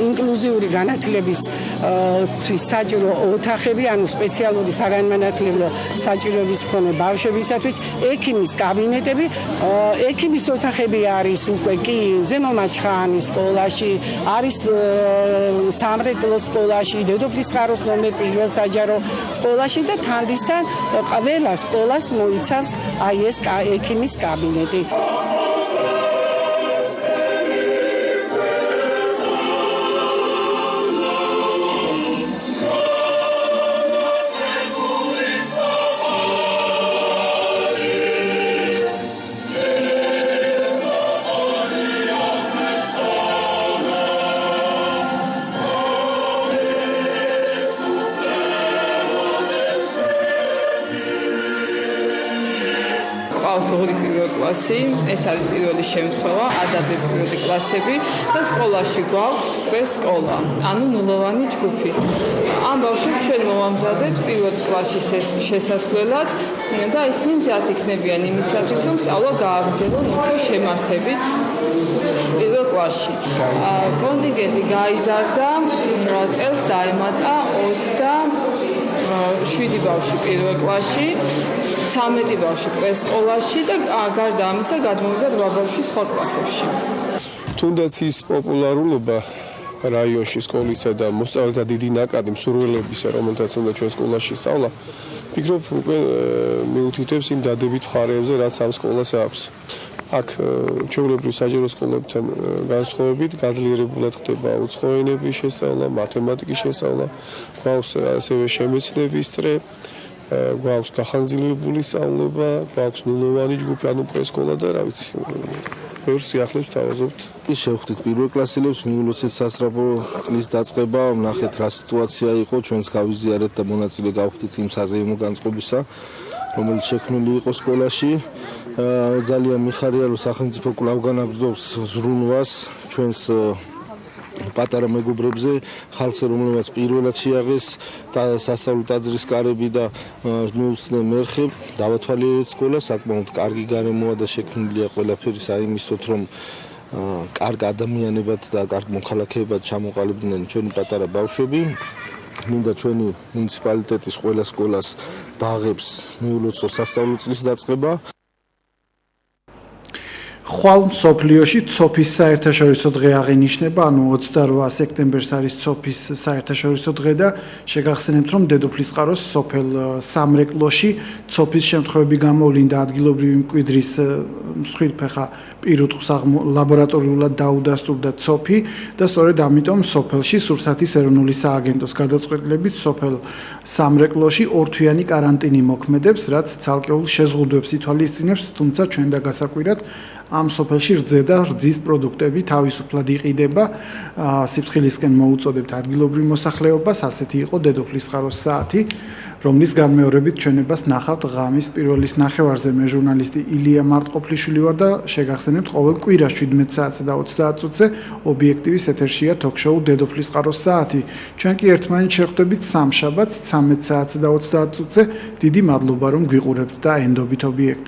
ინკლუზიური განათლების საჭირო ოთახები, ანუ სპეციალური საგანმანათლებლო საჭიროების მქონე ბავშვებისათვის, ექიმის კაბინეტები, ექიმის ოთახები არის უკვე კი ზემო მაჩხაანის სკოლაში, არის სამრეკლო სკოლაში, დედოფლისწყაროს ნომერ 1 საჯარო სკოლაში და თანდისთან ყველა სკოლას მოიცავს აი ეს ექიმის კაბინეტი. ეს არის პირველი შემთხვევა, ადაბი პირველი კლასები და სკოლაში გვაქვს პრესკოლა, ანუ ნულოვანი ჯგუფი. ამ ბავშვებს ჩვენ მოვამზადეთ პირველ კლასის შესასვლელად და ისინი მზად იქნებიან იმისათვის, რომ სწავლა გააგრძელონ უფრო შემართებით პირველ კლასში. კონტინგენტი გაიზარდა, წელს დაემატა 27 ბავშვი პირველ კლასში, 13 ბავშვი პრესკოლაში და გარდა ამისა გადმოვიდა 8 ბავშვი სხვა კლასებში. თუნდაც ის პოპულარულობა რაიონში სკოლისა და მოსწავლეთა დიდი ნაკადი მსურველებისა, რომელთაც უნდა ჩვენ სკოლაში სწავლა, ვფიქრობ, უკვე მიუთითებს იმ დადებით მხარეებზე, რაც ამ სკოლას აქვს. აქ ჩვეულებრივ საჯარო სკოლებთან განსხვავებით გაძლიერებულად ხდება უცხო ენების შესწავლა, მათემატიკის შესწავლა, გვაქვს ასევე შემეცნების წრე, გვაქვს გახანძილებული სწავლება, გვაქვს ნულოვანი ჯგუფი, ანუ პრესკოლა და რა ვიცი, ბევრ სიახლეს თავაზობთ. ის შევხვდით პირველ კლასელებს, მიულოცეთ სასწრაფო წლის დაწყება, ვნახეთ რა სიტუაცია იყო, ჩვენს გავიზიარეთ და მონაწილე გავხდით იმ საზეიმო განწყობისა, რომელიც შექმნილი იყო სკოლაში. ძალიან მიხარია, რომ სახელმწიფო კვლავ განაგრძობს ზრუნვას ჩვენს პატარა მეგობრებზე, ხალხზე, რომელმაც პირველად შეაღეს და სასწავლო ტაძრის კარები და მიუხსნეს მერხებ, დავათვალიერეთ სკოლა, საკმაოდ კარგი გარემოა და შექმნილია ყველაფერი საიმისოთ, რომ კარგ ადამიანებად და კარგ მოქალაქეებად ჩამოყალიბდნენ ჩვენი პატარა ბავშვები. მინდა ჩვენი მუნიციპალიტეტის ყველა სკოლას ბაღებს მიულოცოს სასწავლო წლის დაწყება. ხვალ მსოფლიოში ცოფის საერთაშორისო დღე აღინიშნება, ანუ 28 სექტემბერს არის ცოფის საერთაშორისო დღე და შეგახსენებთ, რომ დედოფლისწყაროს სოფელ სამრეკლოში ცოფის შემთხვევები გამოვლინდა ადგილობრივი მკვიდრის მსხვილფეხა პირუტყვს ლაბორატორიულად დაუდასტურდა ცოფი და სწორედ ამიტომ სოფელში სურსათის ეროვნული სააგენტოს გადაწყვეტილებით სოფელ სამრეკლოში ორთვიანი კარანტინი მოქმედებს, რაც ცალკეულ შეზღუდვებს ითვალისწინებს, თუმცა ჩვენ და გასაკვირად ამ სოფელში რძე და რძის პროდუქტები თავისუფლად იყიდება. სიფრთხილისკენ მოუწოდებთ ადგილობრივ მოსახლეობას, ასეთი იყო დედოფლისწყაროს საათი, რომლის განმეორებით ჩვენებას ნახავთ ღამის პირველის ნახევარზე. მე ჟურნალისტი ილია მარტყოფლიშვილი ვარ და შეგახსენებთ, ყოველ კვირას 17 საათსა და 30 წუთზე ობიექტივის ეთერშია ток-შოუ დედოფლისწყაროს საათი. ჩვენ კი ერთმანეთს შევხვდებით სამშაბათს 13 საათსა და 30 წუთზე. დიდი მადლობა რომ გვიყურებთ და ენდობით ობიექტივს.